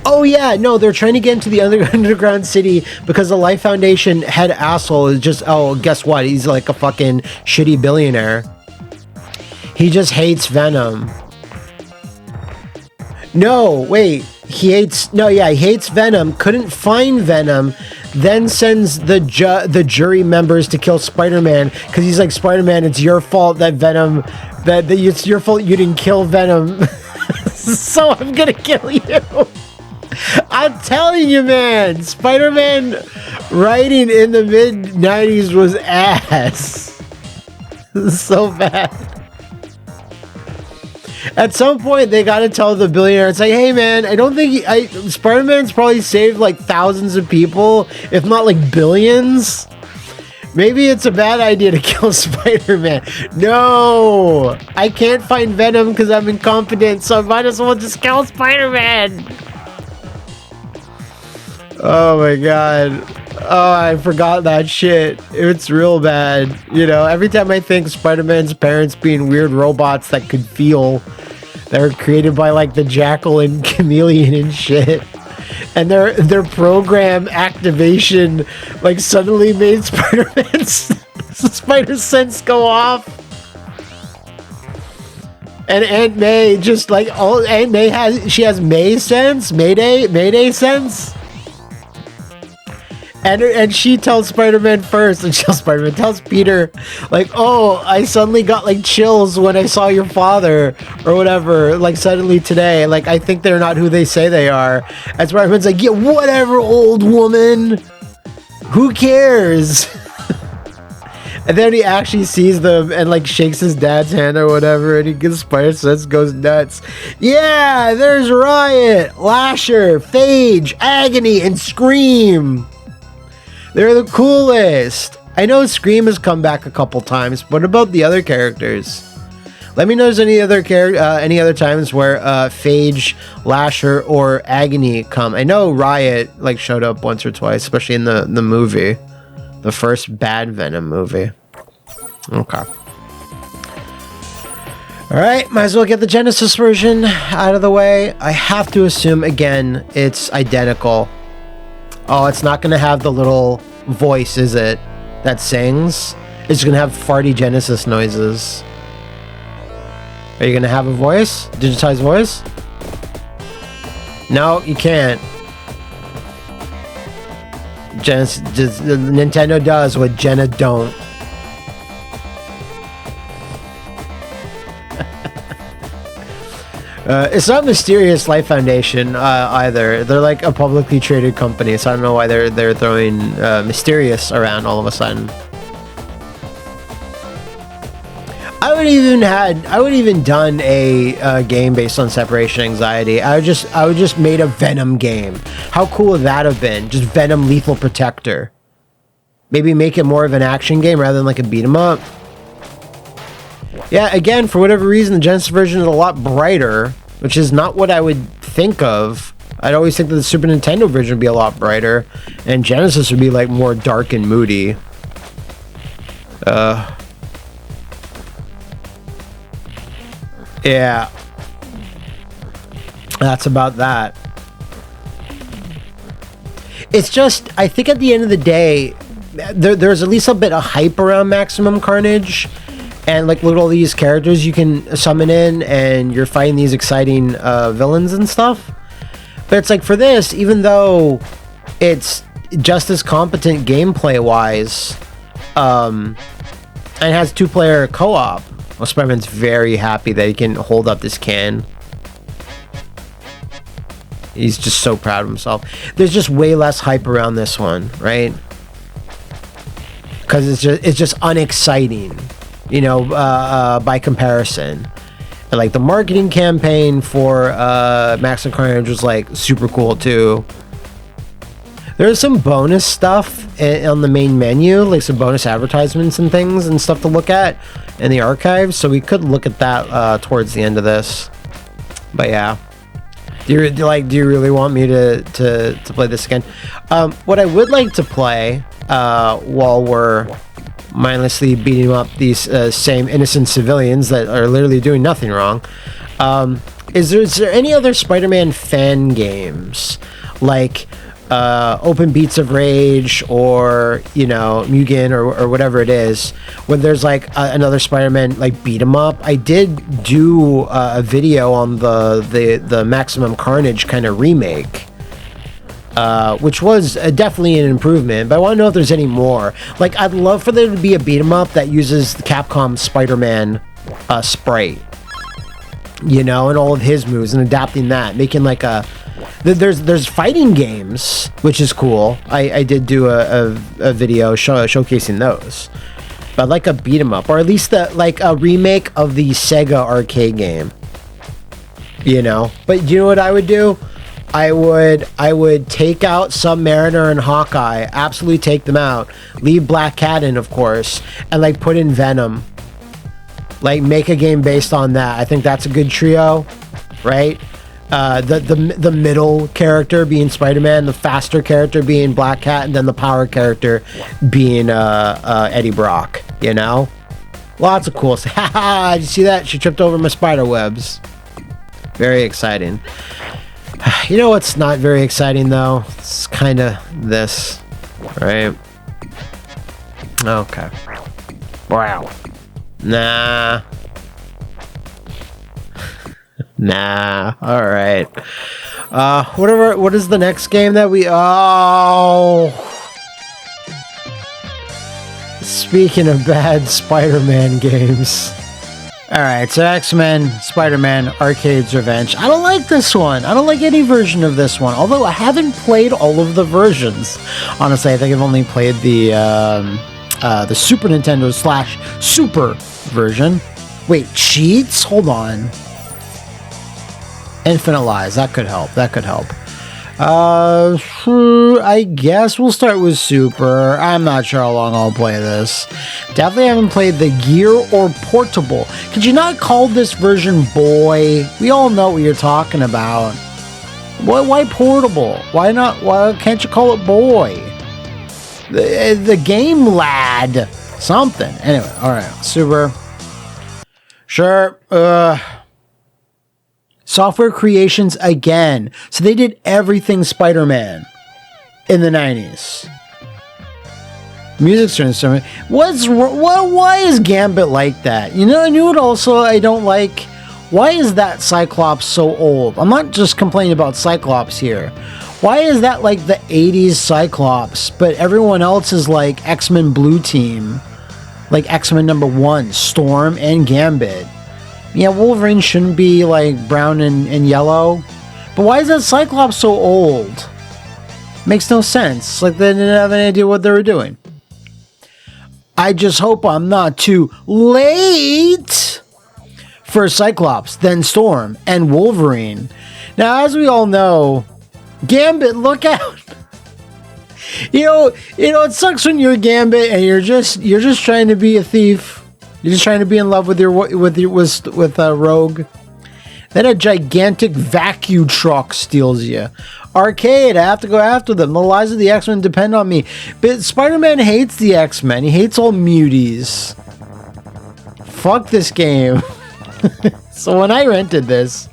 Oh yeah, no, they're trying to get into the underground city because the Life Foundation head asshole is just, oh, guess what? He's like a fucking shitty billionaire. He just hates Venom. No, wait. He hates Venom, couldn't find Venom, then sends the jury members to kill Spider-Man because he's like, Spider-Man, it's your fault that Venom, that it's your fault you didn't kill Venom. So I'm gonna kill you. I'm telling you, man, Spider-Man writing in the mid-90s was ass. So bad. At some point, they gotta tell the billionaire, it's like, hey man, I don't think Spider-Man's probably saved like thousands of people, if not like billions. Maybe it's a bad idea to kill Spider-Man. No, I can't find Venom because I'm incompetent, so I might as well just kill Spider-Man. Oh my god. Oh, I forgot that shit. It's real bad. You know, every time I think Spider-Man's parents being weird robots that could feel, that were created by like the Jackal and Chameleon and shit, and their program activation like suddenly made Spider-Man's spider sense go off. And Aunt May just like, oh, Aunt May has May sense, Mayday sense. And she tells Spider-Man first, and Spider-Man tells Peter, like, oh, I suddenly got like chills when I saw your father, or whatever, like suddenly today, like I think they're not who they say they are. And Spider-Man's like, yeah, whatever, old woman, who cares? And then he actually sees them and like shakes his dad's hand or whatever, and he gets Spider Sense, goes nuts. Yeah, there's Riot, Lasher, Phage, Agony, and Scream. They're the coolest. I know Scream has come back a couple times. What about the other characters? Let me know if there's any other times where Phage, Lasher, or Agony come. I know Riot like showed up once or twice, especially in the movie, the first bad Venom movie. Okay. All right, might as well get the Genesis version out of the way. I have to assume again it's identical. Oh, it's not going to have the little voice, is it? That sings? It's going to have farty Genesis noises. Are you going to have a voice? Digitized voice? No, you can't. Nintendo does what Jenna don't. It's not Mysterious Life Foundation either. They're like a publicly traded company, so I don't know why they're throwing Mysterious around all of a sudden. I would even done a game based on separation anxiety. I would just made a Venom game. How cool would that have been? Just Venom Lethal Protector. Maybe make it more of an action game rather than like a beat 'em up. Yeah, again, for whatever reason, the Genesis version is a lot brighter, which is not what I would think of. I'd always think that the Super Nintendo version would be a lot brighter, and Genesis would be like more dark and moody. Yeah. That's about that. It's just, I think at the end of the day, there's at least a bit of hype around Maximum Carnage. And like, look at all these characters you can summon in, and you're fighting these exciting villains and stuff. But it's like, for this, even though it's just as competent gameplay wise, and has 2-player co-op, well, Spider-Man's very happy that he can hold up this can. He's just so proud of himself. There's just way less hype around this one, right? Because it's just unexciting. You know, by comparison. And like the marketing campaign for Maximum Carnage was like super cool too. There's some bonus stuff on the main menu, like some bonus advertisements and things and stuff to look at in the archives, so we could look at that towards the end of this. But yeah. Do you really want me to play this again? What I would like to play while we're mindlessly beating up these same innocent civilians that are literally doing nothing wrong. Is there any other Spider-Man fan games like Open Beats of Rage or Mugen or whatever it is, when there's like another Spider-Man like beat 'em up? I did do a video on the Maximum Carnage kind of remake, which was definitely an improvement, but I want to know if there's any more. Like, I'd love for there to be a beat 'em up that uses the Capcom Spider-Man sprite, and all of his moves, and adapting that, making like a there's fighting games, which is cool. I did do a video showcasing those, but like a beat 'em up, or at least like a remake of the Sega arcade game, but you know what I would do? I would take out Submariner and Hawkeye, absolutely take them out, leave Black Cat in, of course, and like put in Venom, like make a game based on that. I think that's a good trio, right? The middle character being Spider-Man, the faster character being Black Cat, and then the power character being Eddie Brock. Lots of cool stuff. Haha! Did you see that? She tripped over my spider webs. Very exciting. You know what's not very exciting though? It's kind of this, right? Okay. Wow. Nah. Nah. All right. What is the next game that we... Oh. Speaking of bad Spider-Man games. Alright, so X-Men, Spider-Man, Arcade's Revenge. I don't like this one. I don't like any version of this one. Although I haven't played all of the versions. Honestly, I think I've only played the Super Nintendo / Super version. Wait, cheats? Hold on. Infinite Lies. That could help. I guess we'll start with Super. I'm not sure how long I'll play this. Definitely haven't played the Gear or Portable. Could you not call this version Boy? We all know what you're talking about. Why Portable? Why not? Why can't you call it Boy? The game lad. Something. Anyway, alright. Super. Sure. Software Creations again. So they did everything Spider-Man in the 90s. Music's instrument. Why is Gambit like that? I knew it also I don't like. Why is that Cyclops so old? I'm not just complaining about Cyclops here. Why is that like the 80s Cyclops, but everyone else is like X-Men Blue Team? Like X-Men #1, Storm and Gambit. Yeah, Wolverine shouldn't be like brown and yellow. But why is that Cyclops so old? Makes no sense. Like they didn't have any idea what they were doing. I just hope I'm not too late for Cyclops, then Storm, and Wolverine. Now, as we all know, Gambit, look out. It sucks when you're Gambit and you're just trying to be a thief. You're just trying to be in love with Rogue. Then a gigantic vacuum truck steals you. Arcade, I have to go after them. The lives of the X-Men depend on me. But Spider-Man hates the X-Men. He hates all muties. Fuck this game. So when I rented this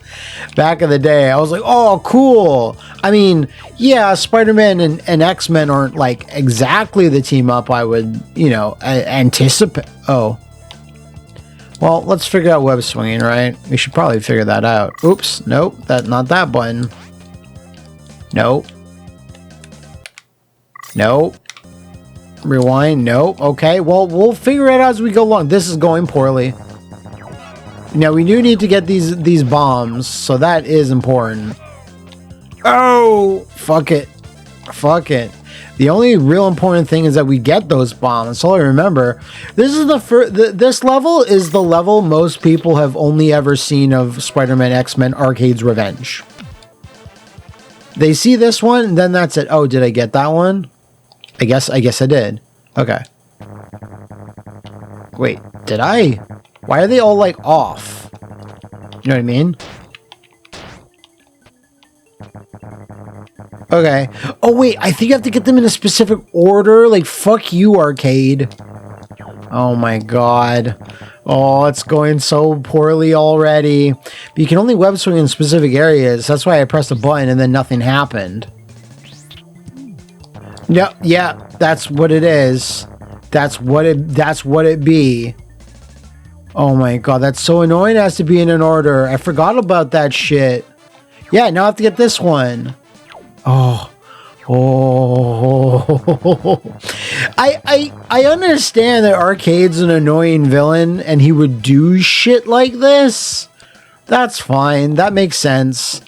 back in the day, I was like, oh, cool. I mean, yeah, Spider-Man and X-Men aren't like exactly the team up I would, anticipate. Oh. Well, let's figure out web swinging, right? We should probably figure that out. Oops, nope, not that button. Nope. Rewind, nope. Okay, well, we'll figure it out as we go along. This is going poorly. Now, we do need to get these bombs, so that is important. Oh, fuck it. The only real important thing is that we get those bombs. That's all I remember. This is this level is the level most people have only ever seen of Spider-Man X-Men Arcade's Revenge. They see this one, and then that's it. Oh, did I get that one? I guess I did. Okay. Wait, did I? Why are they all like off? You know what I mean? Okay. Oh, wait. I think I have to get them in a specific order. Like, fuck you, Arcade. Oh my god. Oh, it's going so poorly already. But you can only web swing in specific areas. That's why I pressed a button and then nothing happened. Yep, yeah, that's what it is. That's what it be. Oh my god, that's so annoying. It has to be in an order. I forgot about that shit. Yeah, now I have to get this one. Oh. Oh, I understand that Arcade's an annoying villain and he would do shit like this. That's fine. That makes sense.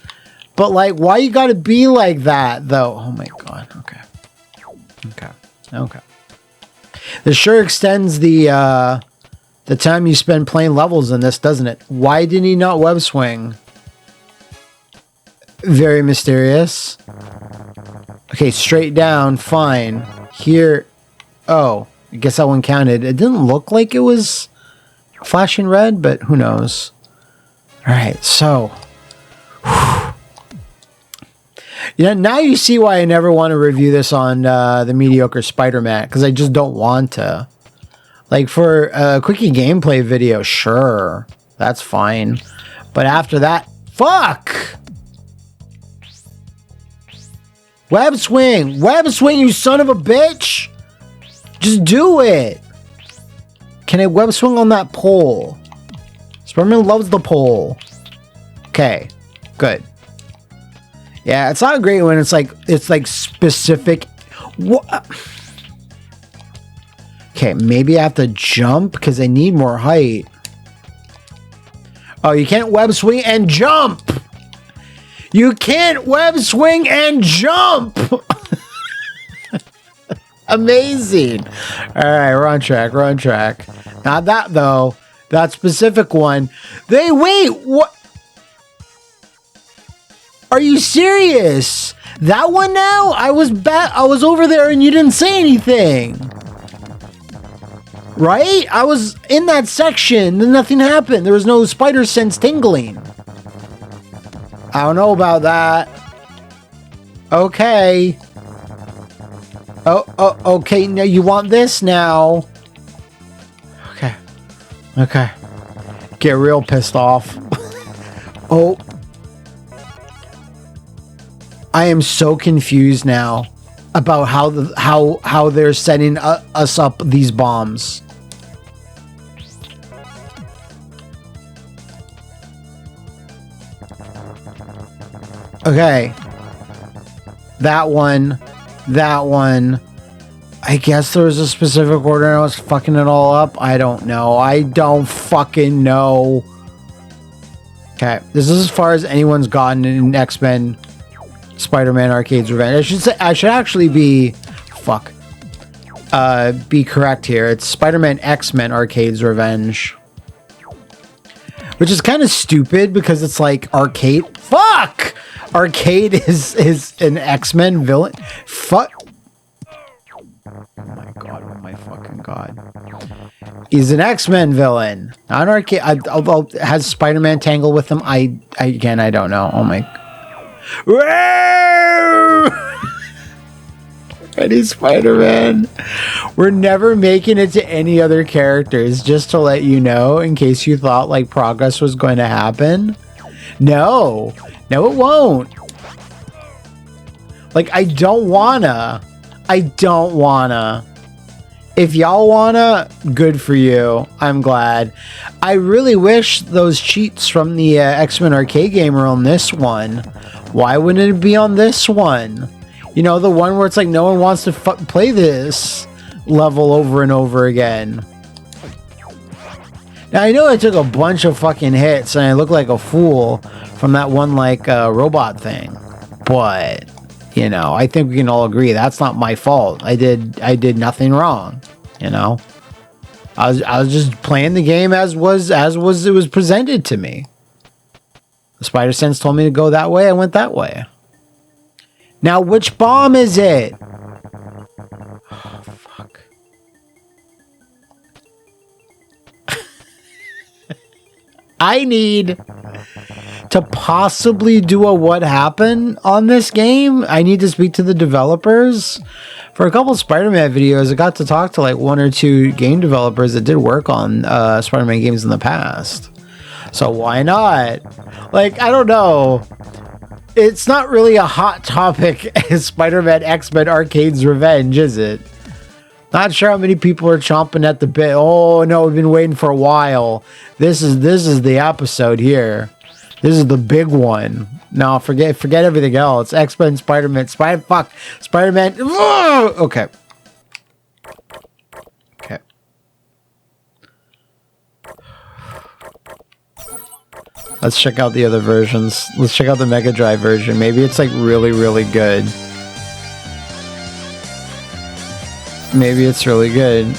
But like, why you gotta be like that though? Oh my god. Okay. Okay. Okay. This sure extends the time you spend playing levels in this, doesn't it? Why didn't he not web swing? Very mysterious. Okay, straight down, fine. Here, oh, I guess that one counted. It didn't look like it was flashing red, but who knows? All right, so. Now you see why I never want to review this on the mediocre Spider-Man, because I just don't want to. Like, for a quickie gameplay video, sure, that's fine. But after that, fuck! Web swing! Web swing, you son of a bitch! Just do it! Can I web swing on that pole? Spider-Man loves the pole. Okay, good. Yeah, it's not great when it's like specific. What? Okay, maybe I have to jump because I need more height. Oh, you can't web swing and jump! You can't web swing and jump! Amazing. All right, we're on track. We're on track. Not that, though. That specific one. Wait, what? Are you serious? That one now? I was over there and you didn't say anything. Right? I was in that section and nothing happened. There was no spider sense tingling. I don't know about that. Okay. Oh, okay. Now you want this now. Okay. Okay. Get real pissed off. Oh. I am so confused now about how they're setting us up these bombs. Okay. That one. I guess there was a specific order and I was fucking it all up. I don't know. I don't fucking know. Okay. This is as far as anyone's gotten in X-Men Spider-Man Arcade's Revenge. I should actually be correct here. It's Spider-Man X-Men Arcade's Revenge. Which is kind of stupid because it's like Arcade. Fuck! Arcade is an X-Men villain. Fuck. Oh my god, oh my fucking god. He's an X-Men villain. Not an Arcade. Although has Spider-Man tangled with him. Again, I don't know. Oh my. Ready, Spider-Man. We're never making it to any other characters, just to let you know, in case you thought like progress was going to happen. No, it won't. Like, I don't wanna. If y'all wanna, good for you. I'm glad. I really wish those cheats from the X-Men arcade game are on this one. Why wouldn't it be on this one? You know, the one where it's like no one wants to play this level over and over again. Now, I know I took a bunch of fucking hits and I look like a fool from that one, like, robot thing. But, you know, I think we can all agree that's not my fault. I did nothing wrong, you know? I was just playing the game as it was presented to me. The Spider Sense told me to go that way, I went that way. Now, which bomb is it? Oh, fuck. I need to possibly do a what happened on this game. I need to speak to the developers. For a couple of Spider-Man videos, I got to talk to like 1 or 2 game developers that did work on Spider-Man games in the past. So why not? Like, I don't know. It's not really a hot topic as Spider-Man X-Men Arcade's Revenge, is it? Not sure how many people are chomping at the bit. Oh no, we've been waiting for a while. This is the episode here. This is the big one. No, forget everything else. X-Men, Spider-Man, Spider-Man. Okay. Okay. Let's check out the other versions. Let's check out the Mega Drive version. Maybe it's like really, really good. Maybe it's really good.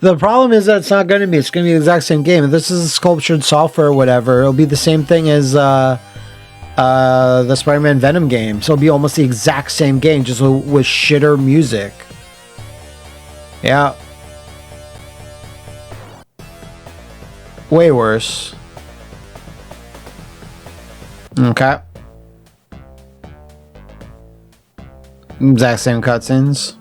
The problem is that it's not going to be. It's going to be the exact same game. If this is sculptured software or whatever, it'll be the same thing as the Spider-Man Venom game. So it'll be almost the exact same game, just with shitter music. Yeah. Way worse. Okay. Exact same cutscenes.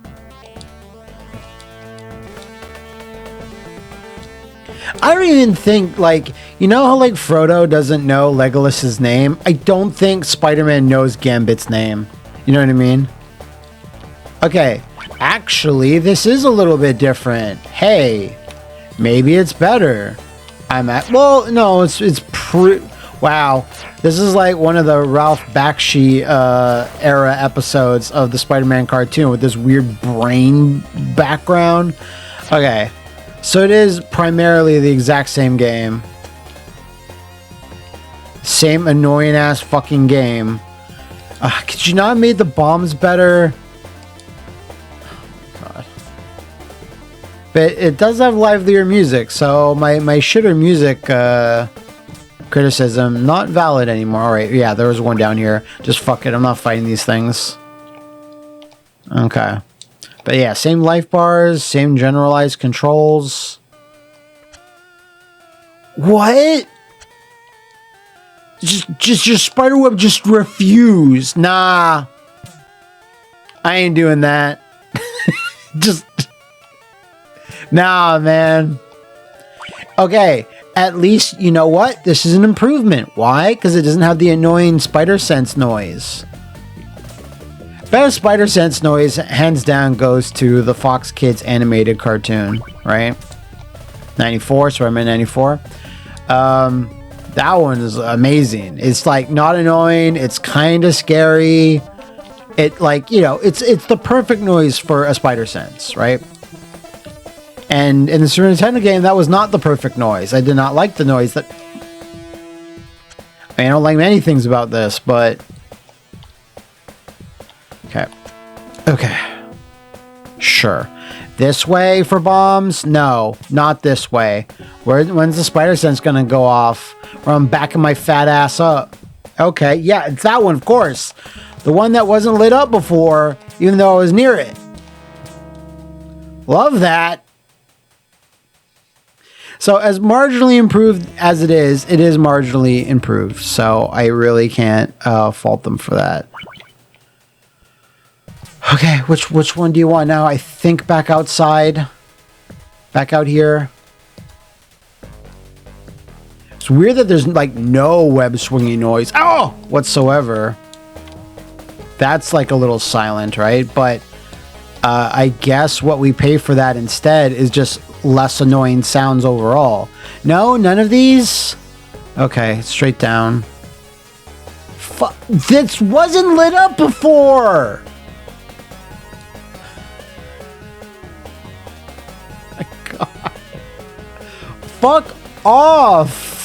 I don't even think, like, you know how, like, Frodo doesn't know Legolas's name? I don't think Spider-Man knows Gambit's name. You know what I mean? Okay, actually, this is a little bit different. Hey, maybe it's better. Well, no, wow. This is like one of the Ralph Bakshi era episodes of the Spider-Man cartoon with this weird brain background. Okay. So it is primarily the exact same game. Same annoying ass fucking game. Could you not have made the bombs better? Oh, God. But it does have livelier music, so my shitter music criticism not valid anymore. Alright, yeah, there was one down here. Just fuck it, I'm not fighting these things. Okay. But yeah, same life bars, same generalized controls. What? Just Spiderweb just refused. Nah. I ain't doing that. Just nah, man. Okay, at least you know what? This is an improvement. Why? Because it doesn't have the annoying spider sense noise. Best spider sense noise, hands down, goes to the Fox Kids animated cartoon, right? 94, Spider-Man 94. That one is amazing. It's like not annoying. It's kind of scary. It like, you know, it's the perfect noise for a spider sense, right? And in the Super Nintendo game, that was not the perfect noise. I did not like the noise that. I don't like many things about this, but. Okay. Sure. This way for bombs? No, not this way. When's the spider sense gonna go off? Where I'm backing my fat ass up. Okay, yeah, it's that one, of course. The one that wasn't lit up before, even though I was near it. Love that. So as marginally improved as it is marginally improved. So I really can't fault them for that. Okay, which one do you want now? I think back outside. Back out here. It's weird that there's like no web swinging noise whatsoever. That's like a little silent, right? But I guess what we pay for that instead is just less annoying sounds overall. No, none of these? Okay, straight down. This wasn't lit up before! Fuck off!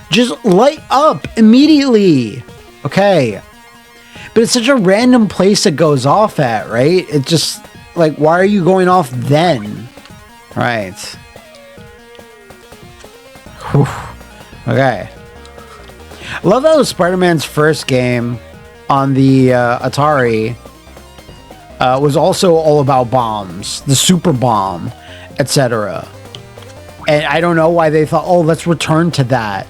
Just light up immediately. Okay. But it's such a random place it goes off at, right? It just, like, why are you going off then? Right. Whew. Okay. I love how Spider-Man's first game on the Atari was also all about bombs. The super bomb. Etc. And I don't know why they thought, oh, let's return to that.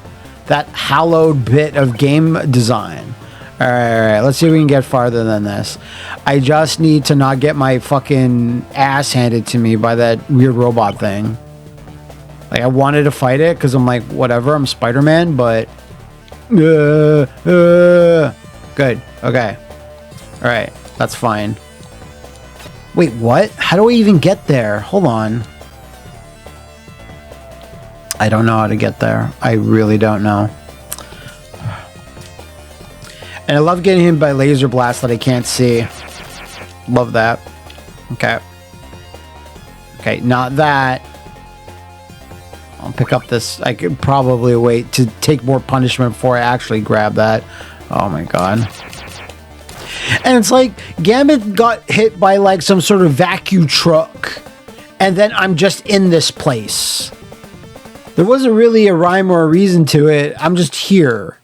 that hallowed bit of game design. All right, let's see if we can get farther than this. I just need to not get my fucking ass handed to me by that weird robot thing. Like, I wanted to fight it because I'm like, whatever, I'm Spider-Man, but... Good. Okay. All right, that's fine. Wait, what? How do I even get there? Hold on. I don't know how to get there. I really don't know. And I love getting hit by laser blast that I can't see. Love that. Okay. Okay, not that. I'll pick up this. I could probably wait to take more punishment before I actually grab that. Oh my god. And it's like Gambit got hit by like some sort of vacuum truck, and then I'm just in this place. There wasn't really a rhyme or a reason to it. I'm just here.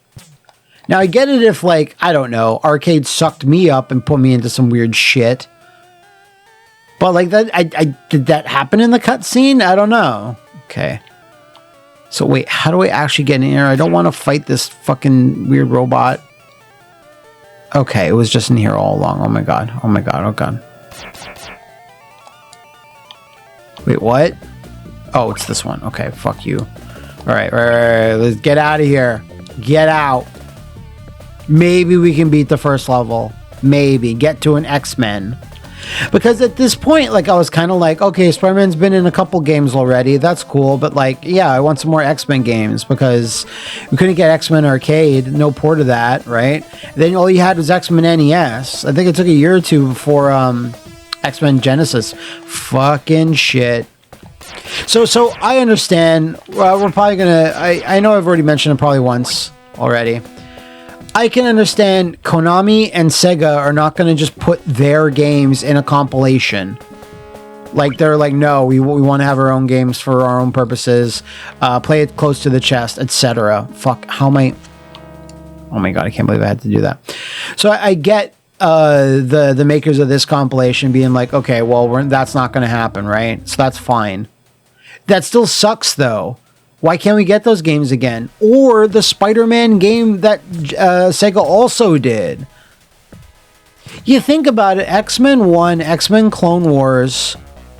Now, I get it if, like, I don't know, Arcade sucked me up and put me into some weird shit. But, like, that, did that happen in the cutscene? I don't know. Okay. So, wait, how do I actually get in here? I don't want to fight this fucking weird robot. Okay, it was just in here all along. Oh, my God. Oh, my God. Oh, God. Wait, what? Oh, it's this one. Okay, fuck you. All right. Let's get out of here. Get out. Maybe we can beat the first level. Maybe. Get to an X-Men. Because at this point, like, I was kind of like, okay, Spider-Man's been in a couple games already. That's cool. But, like, yeah, I want some more X-Men games because we couldn't get X-Men Arcade. No port of that, right? Then all you had was X-Men NES. I think it took a year or two before X-Men Genesis. Fucking shit. So I understand. We're probably going to... I know I've already mentioned it probably once already. I can understand Konami and Sega are not going to just put their games in a compilation. Like, they're like, no, we want to have our own games for our own purposes. Play it close to the chest, etc. Fuck, how am I... Oh my god, I can't believe I had to do that. So I get the makers of this compilation being like, okay, well, that's not going to happen, right? So that's fine. That still sucks, though. Why can't we get those games again? Or the Spider-Man game that Sega also did. You think about it, X-Men 1, X-Men Clone Wars,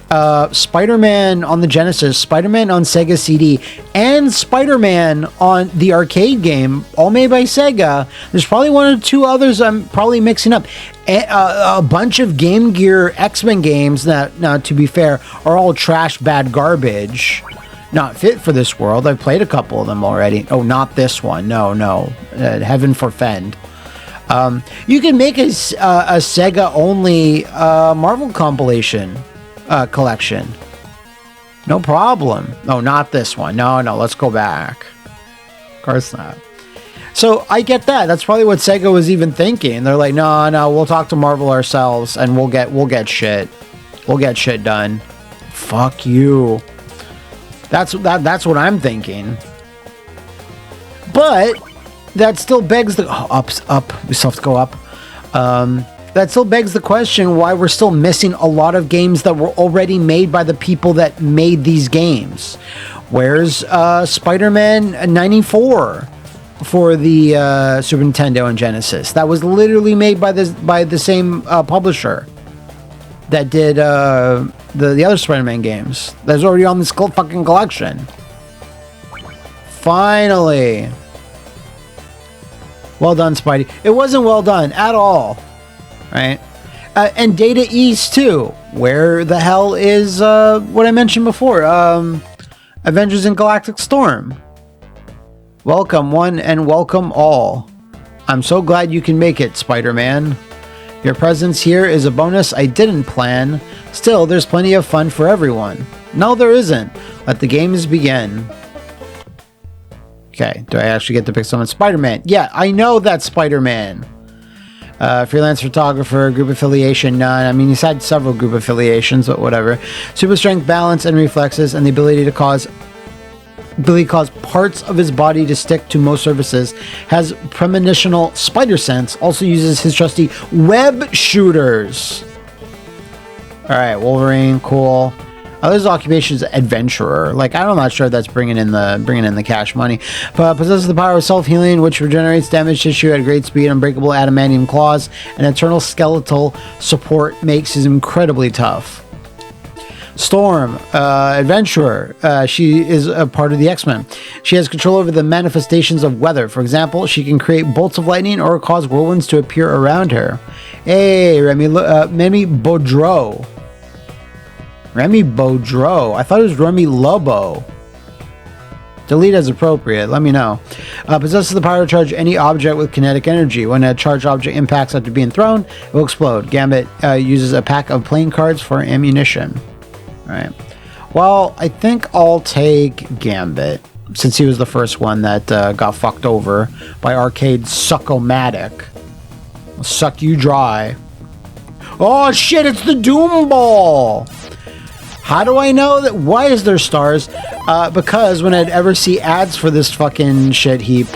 Spider-Man on the Genesis, Spider-Man on Sega CD, and Spider-Man on the arcade game, all made by Sega. There's probably one or two others I'm probably mixing up. A bunch of Game Gear X-Men games that, now to be fair, are all trash, bad garbage. Not fit for this world. I've played a couple of them already. Oh, not this one. No. Heaven forfend. You can make a Sega-only Marvel compilation collection. No problem. No, not this one. No, let's go back. Of course not. So I get that. That's probably what Sega was even thinking. They're like, no, we'll talk to Marvel ourselves and we'll get shit. We'll get shit done. Fuck you. That's what I'm thinking. But that still begs the up. We still have to go up. That still begs the question why we're still missing a lot of games that were already made by the people that made these games. Where's Spider-Man 94 for the Super Nintendo and Genesis? That was literally made by the same publisher that did the other Spider-Man games. That's already on this fucking collection. Finally. Well done, Spidey. It wasn't well done at all. Right? And Data East, too. Where the hell is what I mentioned before? Avengers in Galactic Storm. Welcome, one, and welcome all. I'm so glad you can make it, Spider-Man. Your presence here is a bonus I didn't plan. Still, there's plenty of fun for everyone. No, there isn't. Let the games begin. Okay, do I actually get to pick someone? Spider-Man. Yeah, I know that's Spider-Man. Freelance photographer, group affiliation, none. I mean, he's had several group affiliations, but whatever. Super strength, balance, and reflexes, and the ability to cause parts of his body to stick to most surfaces. Has premonitional spider sense. Also uses his trusty web shooters. Alright, Wolverine, cool. His occupation is adventurer. Like, I'm not sure that's bringing in the cash money. But possesses the power of self-healing, which regenerates damaged tissue at great speed. Unbreakable adamantium claws and eternal skeletal support makes him incredibly tough. Storm, adventurer. She is a part of the X-Men. She has control over the manifestations of weather. For example, she can create bolts of lightning or cause whirlwinds to appear around her. Hey, Remy Baudreau. Remy Baudreau. I thought it was Remy Lobo. Delete as appropriate. Let me know. Possesses the power to charge any object with kinetic energy. When a charged object impacts after being thrown, it will explode. Gambit uses a pack of playing cards for ammunition. Alright. Well, I think I'll take Gambit, since he was the first one that got fucked over by Arcade Suck-O-Matic. I'll suck you dry. Oh shit, it's the Doom Ball! How do I know that? Why is there stars? Because when I'd ever see ads for this fucking shit heap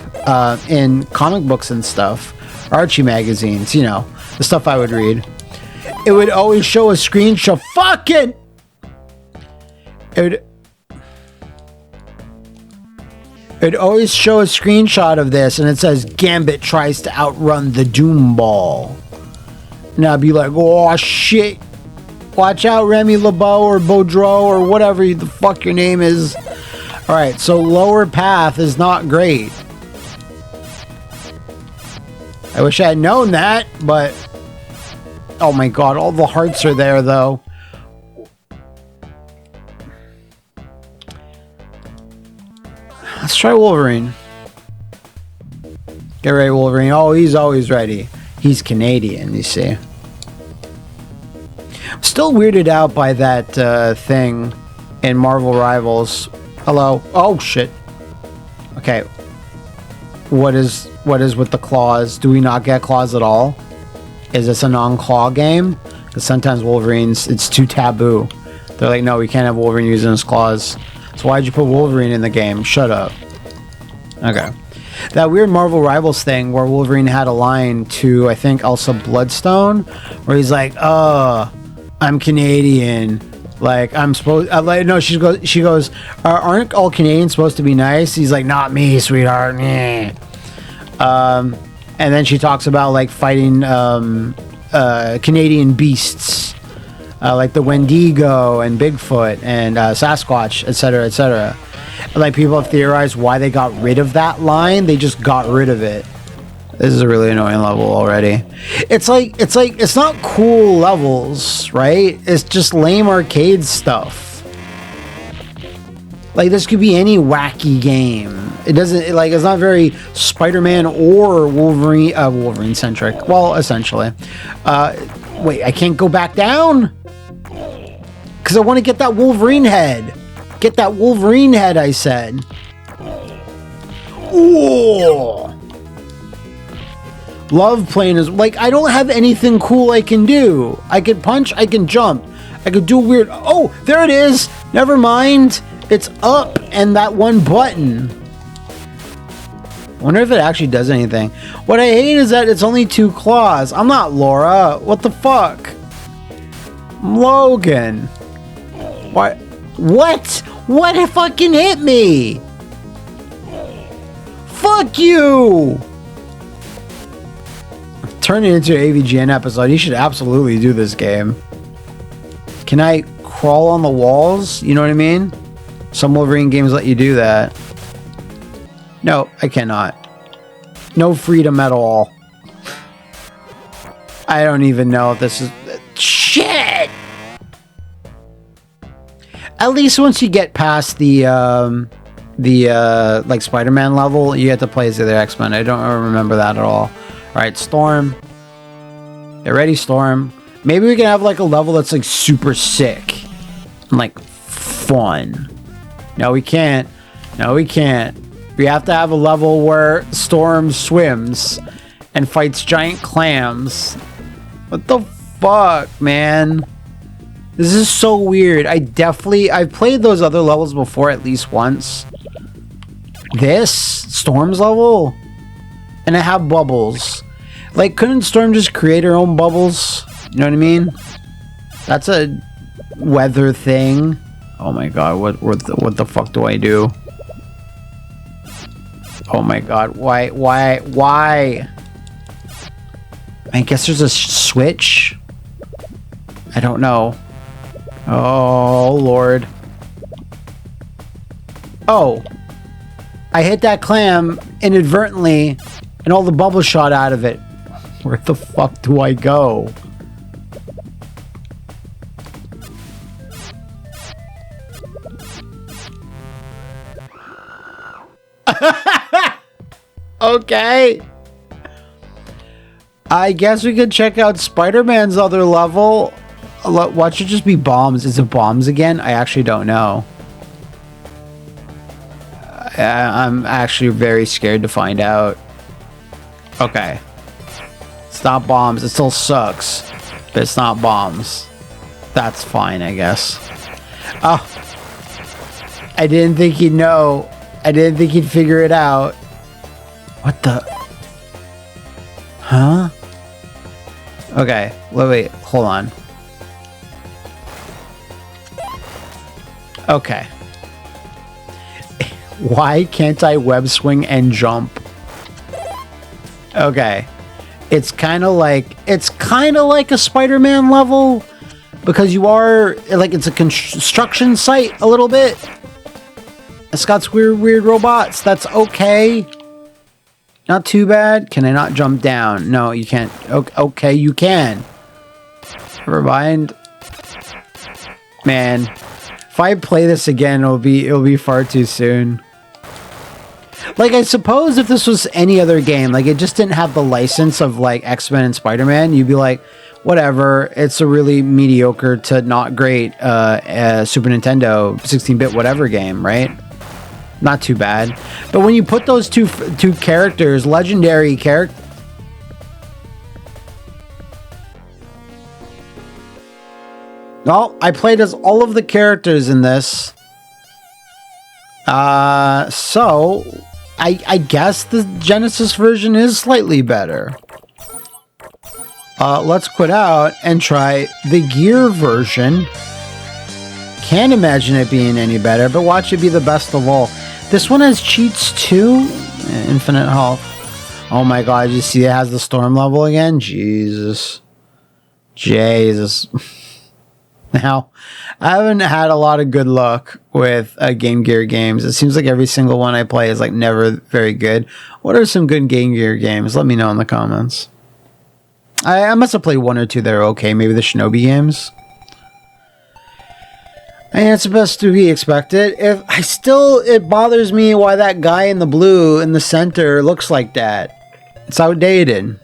in comic books and stuff, Archie magazines, you know, the stuff I would read, it would always show a screenshot. Fucking! It'd always show a screenshot of this, and it says Gambit tries to outrun the Doom Ball. And I'd be like, oh shit. Watch out, Remy LeBeau or Baudreau or whatever the fuck your name is. Alright, so lower path is not great. I wish I had known that, but... Oh my god, all the hearts are there, though. Let's try Wolverine. Get ready, Wolverine. Oh, he's always ready. He's Canadian, you see. Still weirded out by that thing in Marvel Rivals. Hello. Oh shit. Okay. What is with the claws? Do we not get claws at all? Is this a non-claw game? Because sometimes Wolverines, it's too taboo. They're like, no, we can't have Wolverine using his claws. So why'd you put Wolverine in the game? Shut up. Okay. That weird Marvel Rivals thing where Wolverine had a line to, I think, Elsa Bloodstone, where he's like, I'm Canadian. Like, I'm supposed... no, she goes, aren't all Canadians supposed to be nice? He's like, not me, sweetheart. Meh. And then she talks about, like, fighting Canadian beasts. Like the Wendigo and Bigfoot and Sasquatch, etc., etc. Like, people have theorized why they got rid of that line. They just got rid of it. This is a really annoying level already. It's not cool levels, right? It's just lame arcade stuff. Like, this could be any wacky game. It doesn't, like, it's not very Spider-Man or Wolverine centric. Well, essentially. Wait, I can't go back down? Because I want to get that Wolverine head. Get that Wolverine head, I said. Ooh. Love playing is... Like, I don't have anything cool I can do. I can punch, I can jump. I could do weird... Oh, there it is. Never mind. It's up and that one button. Wonder if it actually does anything. What I hate is that it's only 2 claws. I'm not Laura. What the fuck? I'm Logan. What? What? What fucking hit me? Fuck you! Turn it into an AVGN episode. You should absolutely do this game. Can I crawl on the walls? You know what I mean? Some Wolverine games let you do that. No, I cannot. No freedom at all. I don't even know if this is... Shit! At least once you get past the like Spider-Man level, you get to play as the other X-Men. I don't remember that at all. Alright, Storm. Get ready, Storm. Maybe we can have like a level that's like super sick. And like fun. No, we can't. No, we can't. We have to have a level where Storm swims and fights giant clams. What the fuck, man? This is so weird. I've played those other levels before at least once. This? Storm's level? And I have bubbles. Like, couldn't Storm just create her own bubbles? You know what I mean? That's a weather thing. Oh my god, what the fuck do I do? Oh my god, why? I guess there's a switch? I don't know. Oh, Lord. Oh. I hit that clam inadvertently, and all the bubbles shot out of it. Where the fuck do I go? Okay. I guess we could check out Spider-Man's other level. Watch it just be bombs. Is it bombs again? I actually don't know. I'm actually very scared to find out. Okay. It's not bombs. It still sucks. But it's not bombs. That's fine, I guess. Oh. I didn't think he'd know. I didn't think he'd figure it out. What the? Huh? Okay. Wait. Hold on. Okay. Why can't I web swing and jump? Okay. It's kind of like a Spider-Man level because you are like it's a construction site a little bit. It's got weird robots. That's okay. Not too bad. Can I not jump down? No, you can't. Okay, you can. Never mind. Man, if I play this again, it'll be far too soon. Like, I suppose if this was any other game, like it just didn't have the license of like X-Men and Spider-Man, you'd be like, whatever, it's a really mediocre to not great Super Nintendo 16-bit whatever game, right? Not too bad. But when you put those two characters, legendary characters, well, I played as all of the characters in this. So I guess the Genesis version is slightly better. Let's quit out and try the Gear version. Can't imagine it being any better, but watch it be the best of all. This one has cheats too. Infinite health. Oh my god, you see it has the storm level again? Jesus. Now, I haven't had a lot of good luck with Game Gear games. It seems like every single one I play is like never very good. What are some good Game Gear games? Let me know in the comments. I must have played one or two that are okay. Maybe the Shinobi games. And it's supposed to be expected. It bothers me why that guy in the blue in the center looks like that. It's outdated.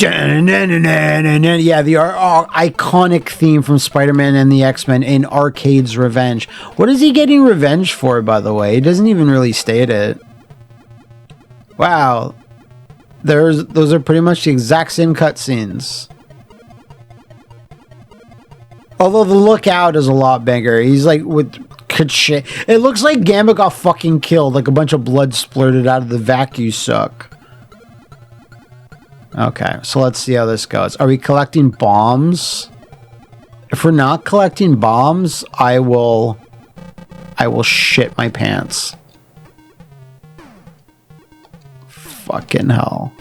Yeah, the iconic theme from Spider-Man and the X-Men in Arcade's Revenge. What is he getting revenge for, by the way? He doesn't even really state it. Wow. Those are pretty much the exact same cutscenes. Although the lookout is a lot bigger. He's like with shit. It looks like Gambit got fucking killed. Like a bunch of blood splurted out of the vacuum suck. Okay, so let's see how this goes. Are we collecting bombs? If we're not collecting bombs, I will shit my pants. Fucking hell.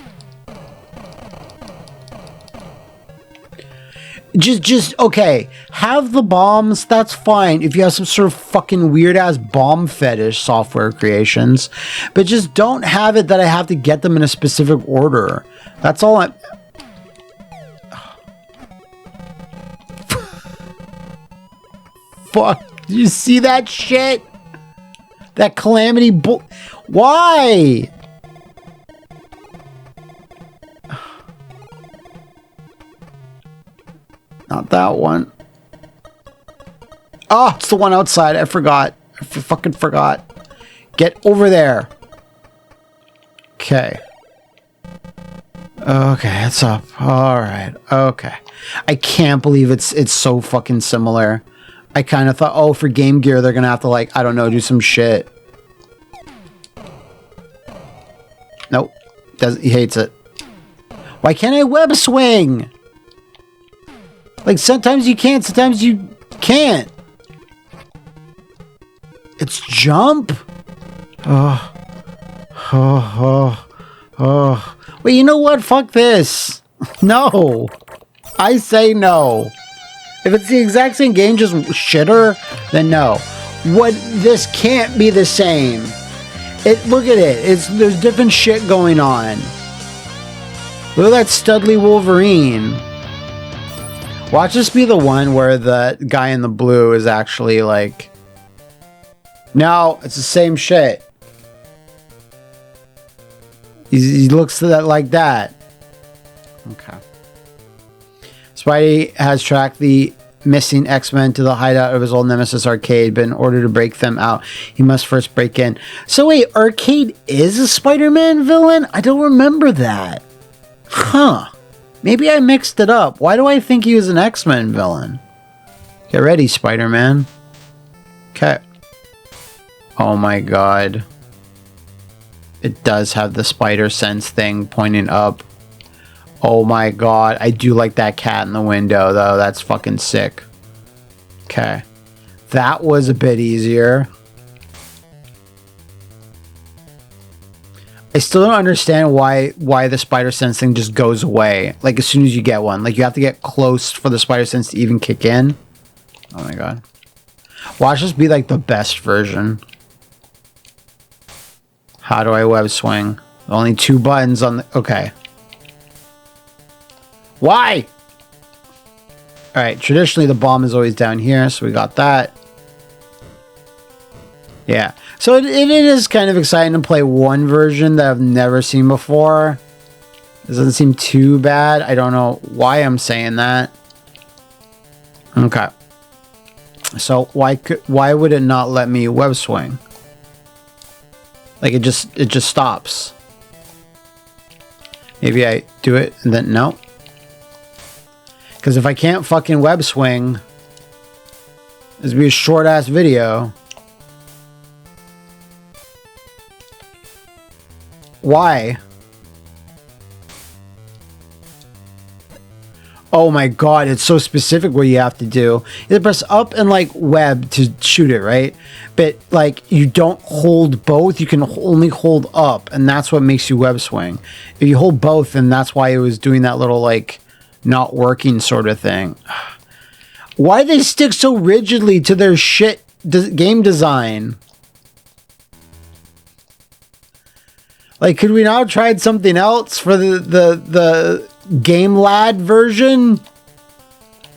Just okay. Have the bombs, that's fine. If you have some sort of fucking weird ass bomb fetish software creations, but just don't have it that I have to get them in a specific order. That's all I'm. Fuck. Did you see that shit? That calamity Why? Not that one. Oh, it's the one outside. I forgot. I fucking forgot. Get over there. Okay. Okay, it's up. All right. Okay. I can't believe it's so fucking similar. I kind of thought, oh, for Game Gear, they're going to have to, like, I don't know, do some shit. Nope. He hates it. Why can't I web swing? Like, sometimes you can't, sometimes you can't. It's jump? Oh. Wait, you know what? Fuck this. No. I say no. If it's the exact same game, just shitter, then no. What? This can't be the same. Look at it. There's different shit going on. Look at that Studley Wolverine. Watch this be the one where the guy in the blue is actually like... No, it's the same shit. He looks like that. Okay. Spidey has tracked the missing X-Men to the hideout of his old nemesis Arcade, but in order to break them out, he must first break in. So wait, Arcade is a Spider-Man villain? I don't remember that. Huh. Maybe I mixed it up. Why do I think he was an X-Men villain? Get ready, Spider-Man. Okay. Oh my god. It does have the spider sense thing pointing up. Oh my god. I do like that cat in the window, though. That's fucking sick. Okay. That was a bit easier. I still don't understand why the spider sense thing just goes away. Like, as soon as you get one. Like, you have to get close for the spider sense to even kick in. Oh my god. Watch this be, like, the best version. How do I web swing? Only 2 buttons on the... Okay. Why? Alright, traditionally the bomb is always down here, so we got that. Yeah. So it is kind of exciting to play one version that I've never seen before. This doesn't seem too bad. I don't know why I'm saying that. Okay. So why would it not let me web swing? Like it just stops. Maybe I do it and then no. Because if I can't fucking web swing, this would be a short ass video. Why? Oh my god, it's so specific what you have to do. You have to press up and like web to shoot it, right? But like you don't hold both, you can only hold up, and that's what makes you web swing. If you hold both, then that's why it was doing that little like not working sort of thing. Why do they stick so rigidly to their shit game design? Like, could we not have tried something else for the Game Lad version?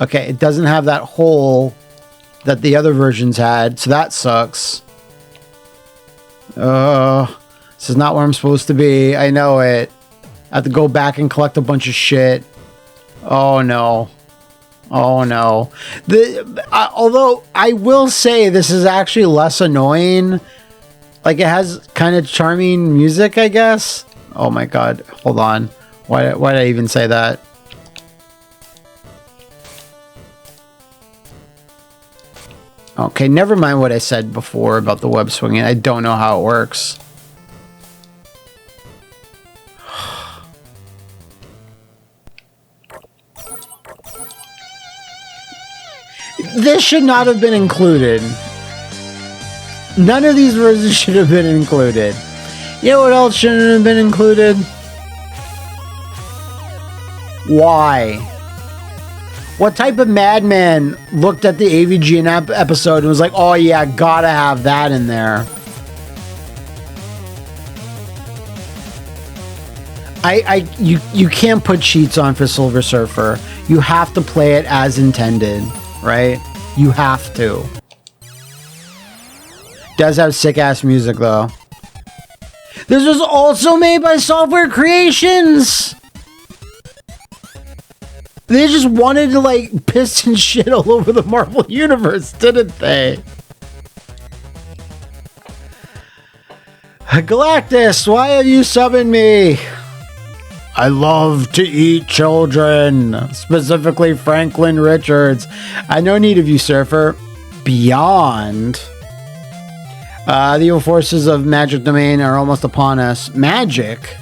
Okay, it doesn't have that hole that the other versions had, so that sucks. This is not where I'm supposed to be. I know it. I have to go back and collect a bunch of shit. Oh no. Oh no. Although I will say this is actually less annoying. Like, it has kind of charming music, I guess. Oh my god. Hold on. Why did I even say that? Okay, never mind what I said before about the web swinging. I don't know how it works. This should not have been included. None of these versions should have been included. You know what else shouldn't have been included? Why? What type of madman looked at the AVGN episode and was like, oh yeah, gotta have that in there? You can't put cheats on for Silver Surfer. You have to play it as intended, right? You have to. Does have sick ass music though. This was also made by Software Creations. They just wanted to like piss and shit all over the Marvel Universe, didn't they? Galactus, why have you summoned me? I love to eat children, specifically Franklin Richards. I no need of you, Surfer. Beyond. The evil forces of Magic Domain are almost upon us. Magic?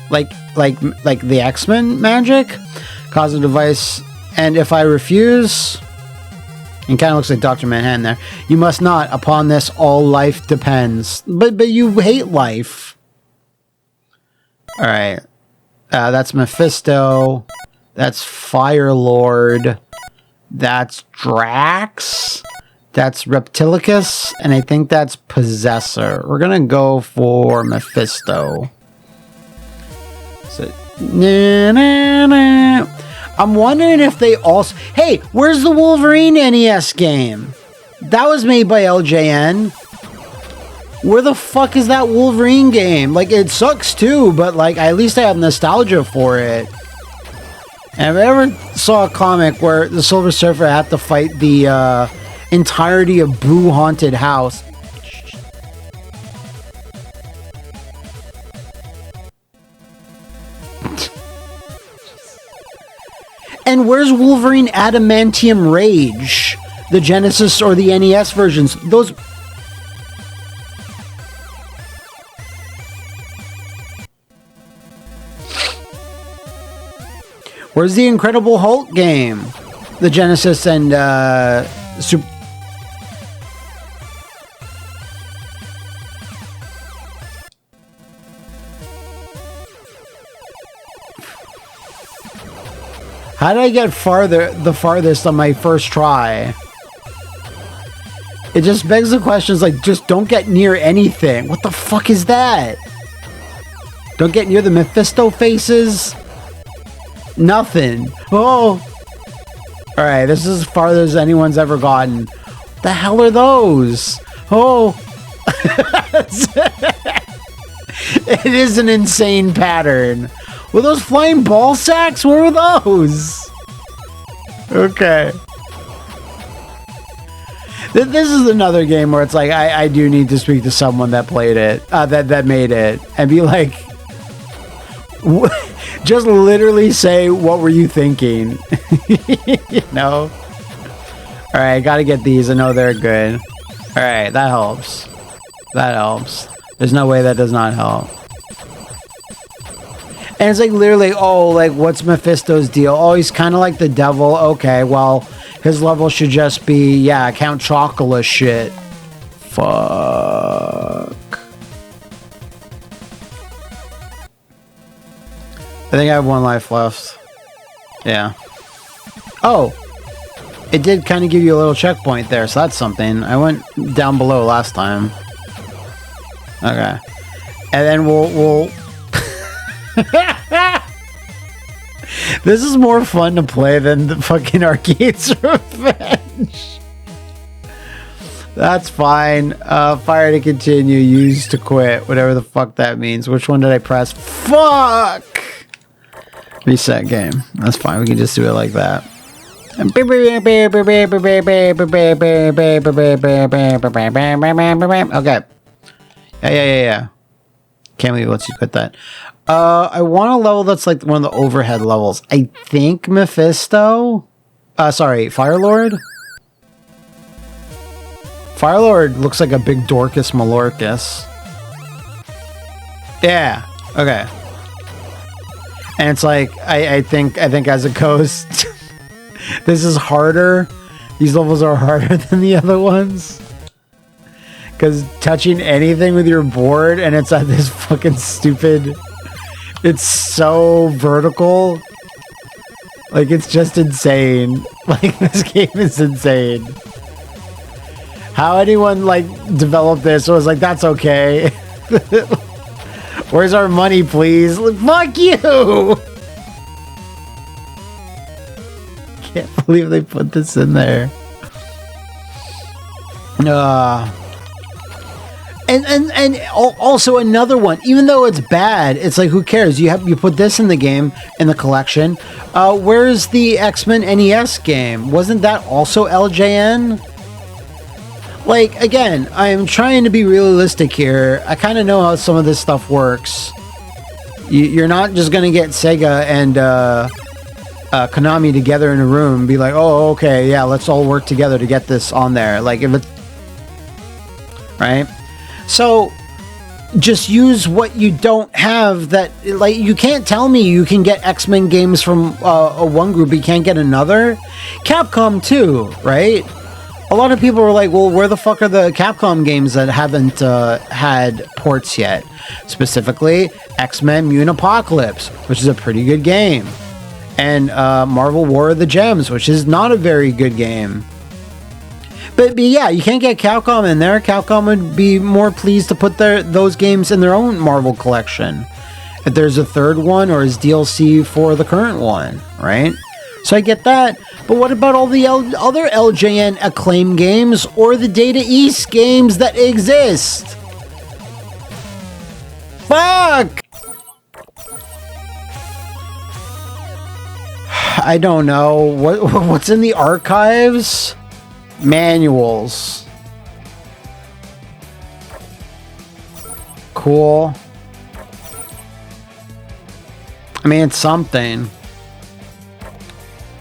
Like the X-Men magic? Cosmic device And if I refuse, and kind of looks like Dr. Manhattan there, you must not. Upon this, all life depends. But you hate life. All right. That's Mephisto. That's Fire Lord. That's Drax. That's Reptilicus. And I think that's Possessor. We're going to go for Mephisto. So, I'm wondering if they also... Hey, where's the Wolverine NES game? That was made by LJN. Where the fuck is that Wolverine game? Like, it sucks too, but like, at least I have nostalgia for it. And if I ever saw a comic where the Silver Surfer had to fight the entirety of Boo Haunted House. And where's Wolverine Adamantium Rage? The Genesis or the NES versions. Those... Where's the Incredible Hulk game? The Genesis and Super... How did I get the farthest on my first try? It just begs the questions like, just don't get near anything. What the fuck is that? Don't get near the Mephisto faces? Nothing. Oh! Alright, this is as far as anyone's ever gotten. What the hell are those? Oh! It is an insane pattern. Were those flying ball sacks? What were those? Okay. This is another game where it's like, I do need to speak to someone that played it, that made it, and be like, just literally say, what were you thinking? You know? Alright, gotta get these. I know they're good. Alright, that helps. That helps. There's no way that does not help. And it's like literally, oh, like, what's Mephisto's deal? Oh, he's kind of like the devil. Okay, well, his level should just be, yeah, Count Chocula shit. Fuck. I think I have one life left. Yeah. Oh. It did kind of give you a little checkpoint there, so that's something. I went down below last time. Okay. And then we'll This is more fun to play than the fucking Arcade's Revenge. That's fine. Fire to continue, use to quit, whatever the fuck that means. Which one did I press? Fuck! Reset game. That's fine. We can just do it like that. Okay. Yeah. Can't believe it lets you quit that. I want a level that's like one of the overhead levels. I think Mephisto? Sorry, Firelord? Firelord looks like a big Dorcas Malorcas. Yeah, okay. And it's like, I think as it goes, this is harder. These levels are harder than the other ones. Because touching anything with your board and it's at this fucking stupid... It's so vertical. Like, it's just insane. Like, this game is insane. How anyone, like, developed this was like, that's okay. Where's our money, please? Like, fuck you! Can't believe they put this in there. And also another one, even though it's bad, it's like, who cares? You put this in the game, in the collection. Where's the X-Men NES game? Wasn't that also LJN? Like, again, I'm trying to be realistic here. I kind of know how some of this stuff works. You're not just gonna get Sega and Konami together in a room and be like, oh, okay, yeah, let's all work together to get this on there. Like, if it's... Right? So, just use what you don't have. That, like, you can't tell me you can get X-Men games from one group, but you can't get another. Capcom too, right? A lot of people were like, well, where the fuck are the Capcom games that haven't had ports yet? Specifically, X-Men Mutant Apocalypse, which is a pretty good game. And Marvel War of the Gems, which is not a very good game. But yeah, you can't get Capcom in there. Capcom would be more pleased to put those games in their own Marvel collection. If there's a third one or as DLC for the current one, right? So I get that. But what about all the other LJN Acclaim games or the Data East games that exist? Fuck! I don't know. What's in the archives? Manuals. Cool. I mean, it's something.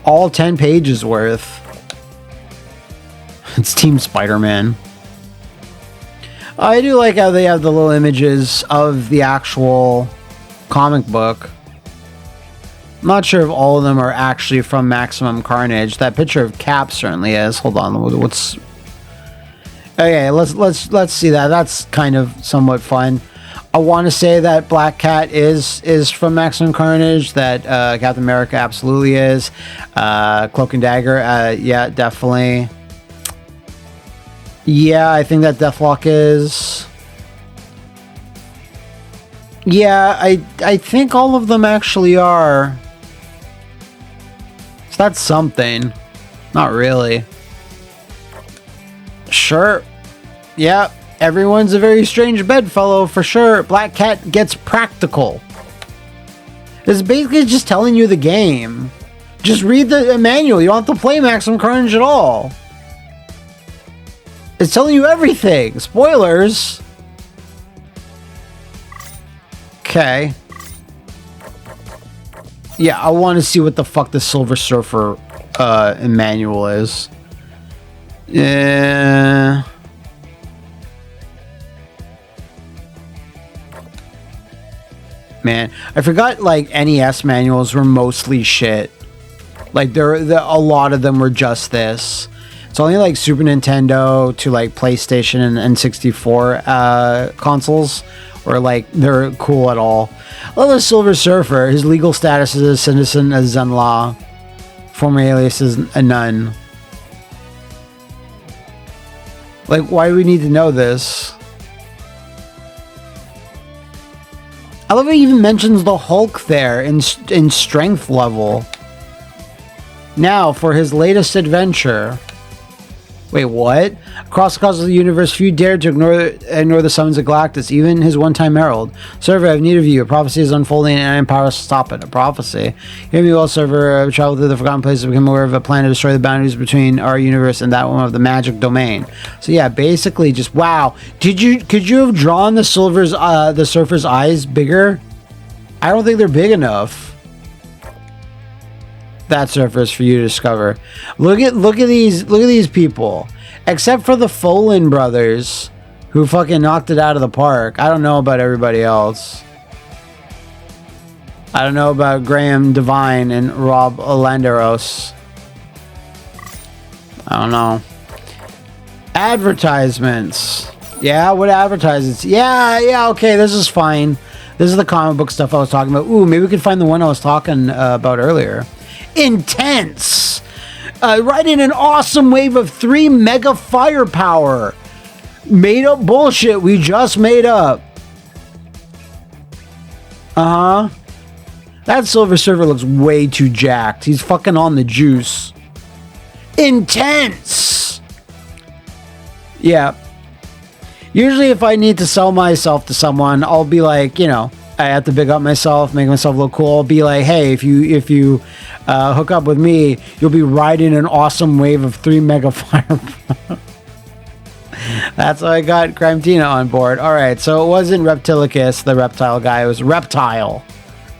All 10 pages worth. It's Team Spider-Man. I do like how they have the little images of the actual comic book. I'm not sure if all of them are actually from Maximum Carnage. That picture of Cap certainly is. Hold on, what's... Okay, let's see that. That's kind of somewhat fun. I want to say that Black Cat is from Maximum Carnage. That Captain America absolutely is. Cloak and Dagger, yeah, definitely. Yeah, I think that Deathlock is. Yeah, I think all of them actually are. So that's something. Not really. Sure. Yeah, everyone's a very strange bedfellow for sure. Black Cat gets practical. It's basically just telling you the game. Just read the manual. You don't have to play Maximum Carnage at all. It's telling you everything. Spoilers. Okay. Yeah, I want to see what the fuck the Silver Surfer manual is. Yeah. Man, I forgot, like, NES manuals were mostly shit. Like, a lot of them were just this. It's only like Super Nintendo to like PlayStation and N64 consoles where like they're cool at all. Well, the Silver Surfer, his legal status is a citizen of Zenla. Former alias is a nun. Like, why do we need to know this? I love how he even mentions the Hulk there in strength level. Now, for his latest adventure. Wait, what? Across the cosmos of the universe, few dared to ignore the summons of Galactus, even his one-time herald. Server, I have need of you. A prophecy is unfolding, and I am powerless to stop it. A prophecy. Hear me well, Server. Travel through the forgotten places to become aware of a plan to destroy the boundaries between our universe and that one of the magic domain. So yeah, basically just wow. Could you have drawn the Surfer's eyes bigger? I don't think they're big enough. That surface for you to discover. Look at these people. Except for the Folan brothers, who fucking knocked it out of the park. I don't know about everybody else. I don't know about Graham Devine and Rob Landeros. I don't know. Advertisements. Yeah, what advertisements? Yeah, okay, this is fine. This is the comic book stuff I was talking about. Ooh, maybe we can find the one I was talking about earlier. Intense. Riding an awesome wave of 3 mega firepower. Made up bullshit we just made up. That Silver Surfer looks way too jacked. He's fucking on the juice. Intense. Yeah. Usually if I need to sell myself to someone, I'll be like, you know, I have to big up myself, make myself look cool. I'll be like, hey, if you hook up with me, you'll be riding an awesome wave of 3 mega fire. That's how I got Crime Tina on board. All right, so it wasn't Reptilicus, the reptile guy. It was Reptile.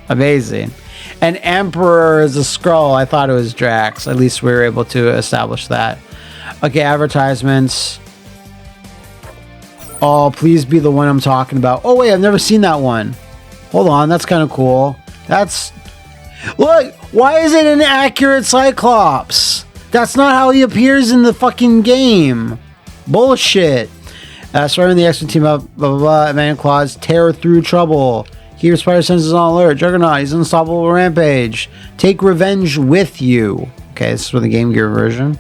Amazing. And Emperor is a Skrull. I thought it was Drax. At least we were able to establish that. Okay, advertisements. Oh, please be the one I'm talking about. Oh, wait, I've never seen that one. Hold on, that's kind of cool. That's... Look, why is it an accurate Cyclops? That's not how he appears in the fucking game. Bullshit. Starting the X-Men team up, blah, blah, blah. Man Claws tear through trouble. Keep Spider Senses on alert. Juggernaut, he's unstoppable rampage. Take revenge with you. Okay, this is for the Game Gear version.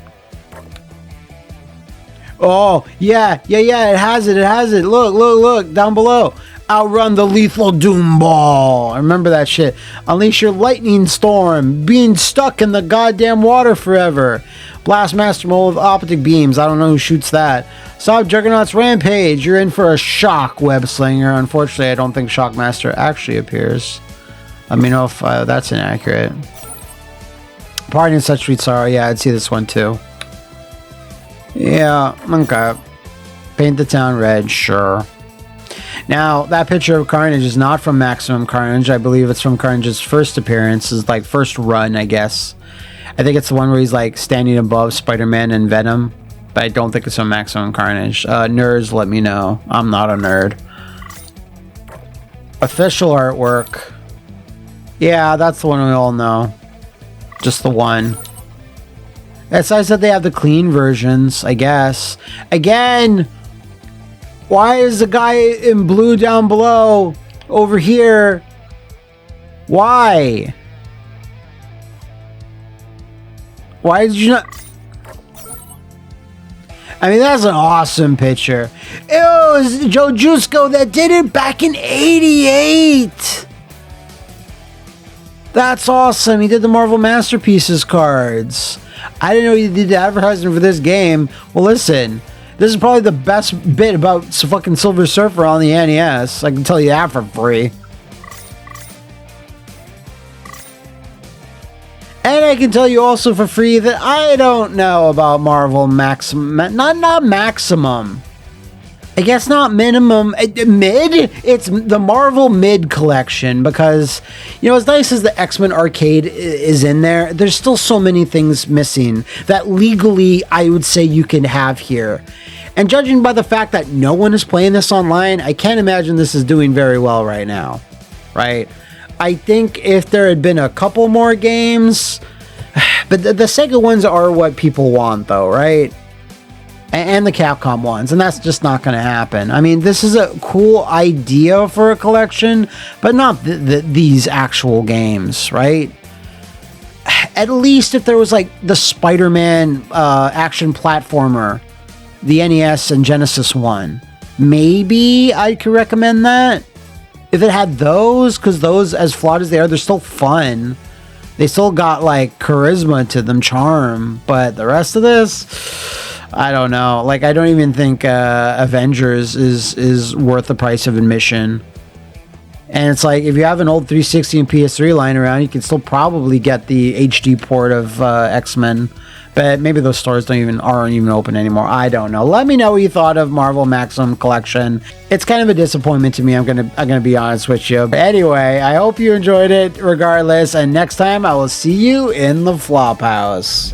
Oh, yeah, it has it. Look, down below. Outrun the lethal doom ball. I remember that shit. Unleash your lightning storm. Being stuck in the goddamn water forever. Blast Master Mole with optic beams. I don't know who shoots that. Stop Juggernaut's rampage. You're in for a shock, Web Slinger. Unfortunately, I don't think Shockmaster actually appears. Let me know if that's inaccurate. Pardon such sweet sorrow. Yeah, I'd see this one too. Yeah, okay. Paint the town red, sure. Now, that picture of Carnage is not from Maximum Carnage. I believe it's from Carnage's first appearance, his like first run, I guess. I think it's the one where he's like standing above Spider-Man and Venom, but I don't think it's from Maximum Carnage. Nerds, let me know. I'm not a nerd. Official artwork. Yeah, that's the one we all know. Just the one. It's nice that they have the clean versions, I guess. Again, why is the guy in blue down below over here? Why? Why did you not? I mean, that's an awesome picture. It was Joe Jusko that did it back in '88. That's awesome. He did the Marvel Masterpieces cards. I didn't know he did the advertising for this game. Well, listen. This is probably the best bit about fucking Silver Surfer on the NES. I can tell you that for free. And I can tell you also for free that I don't know about Marvel Maximum. Not Maximum. I guess not minimum. Mid? It's the Marvel Mid collection because, you know, as nice as the X-Men arcade is in there, there's still so many things missing that legally I would say you can have here. And judging by the fact that no one is playing this online, I can't imagine this is doing very well right now. Right? I think if there had been a couple more games, but the Sega ones are what people want though, right? And the Capcom ones, and that's just not going to happen. I mean, this is a cool idea for a collection, but not these actual games, right? At least if there was like the Spider-Man action platformer, the NES and Genesis one, maybe I could recommend that. If it had those, because those, as flawed as they are, they're still fun. They still got like charisma to them, charm, but the rest of this, I don't know. Like, I don't even think Avengers is worth the price of admission. And it's like, if you have an old 360 and PS3 lying around, you can still probably get the HD port of X-Men. But maybe those stores aren't even open anymore. I don't know. Let me know what you thought of Marvel Maximum Collection. It's kind of a disappointment to me. I'm gonna be honest with you. But anyway, I hope you enjoyed it regardless. And next time I will see you in the Flophouse.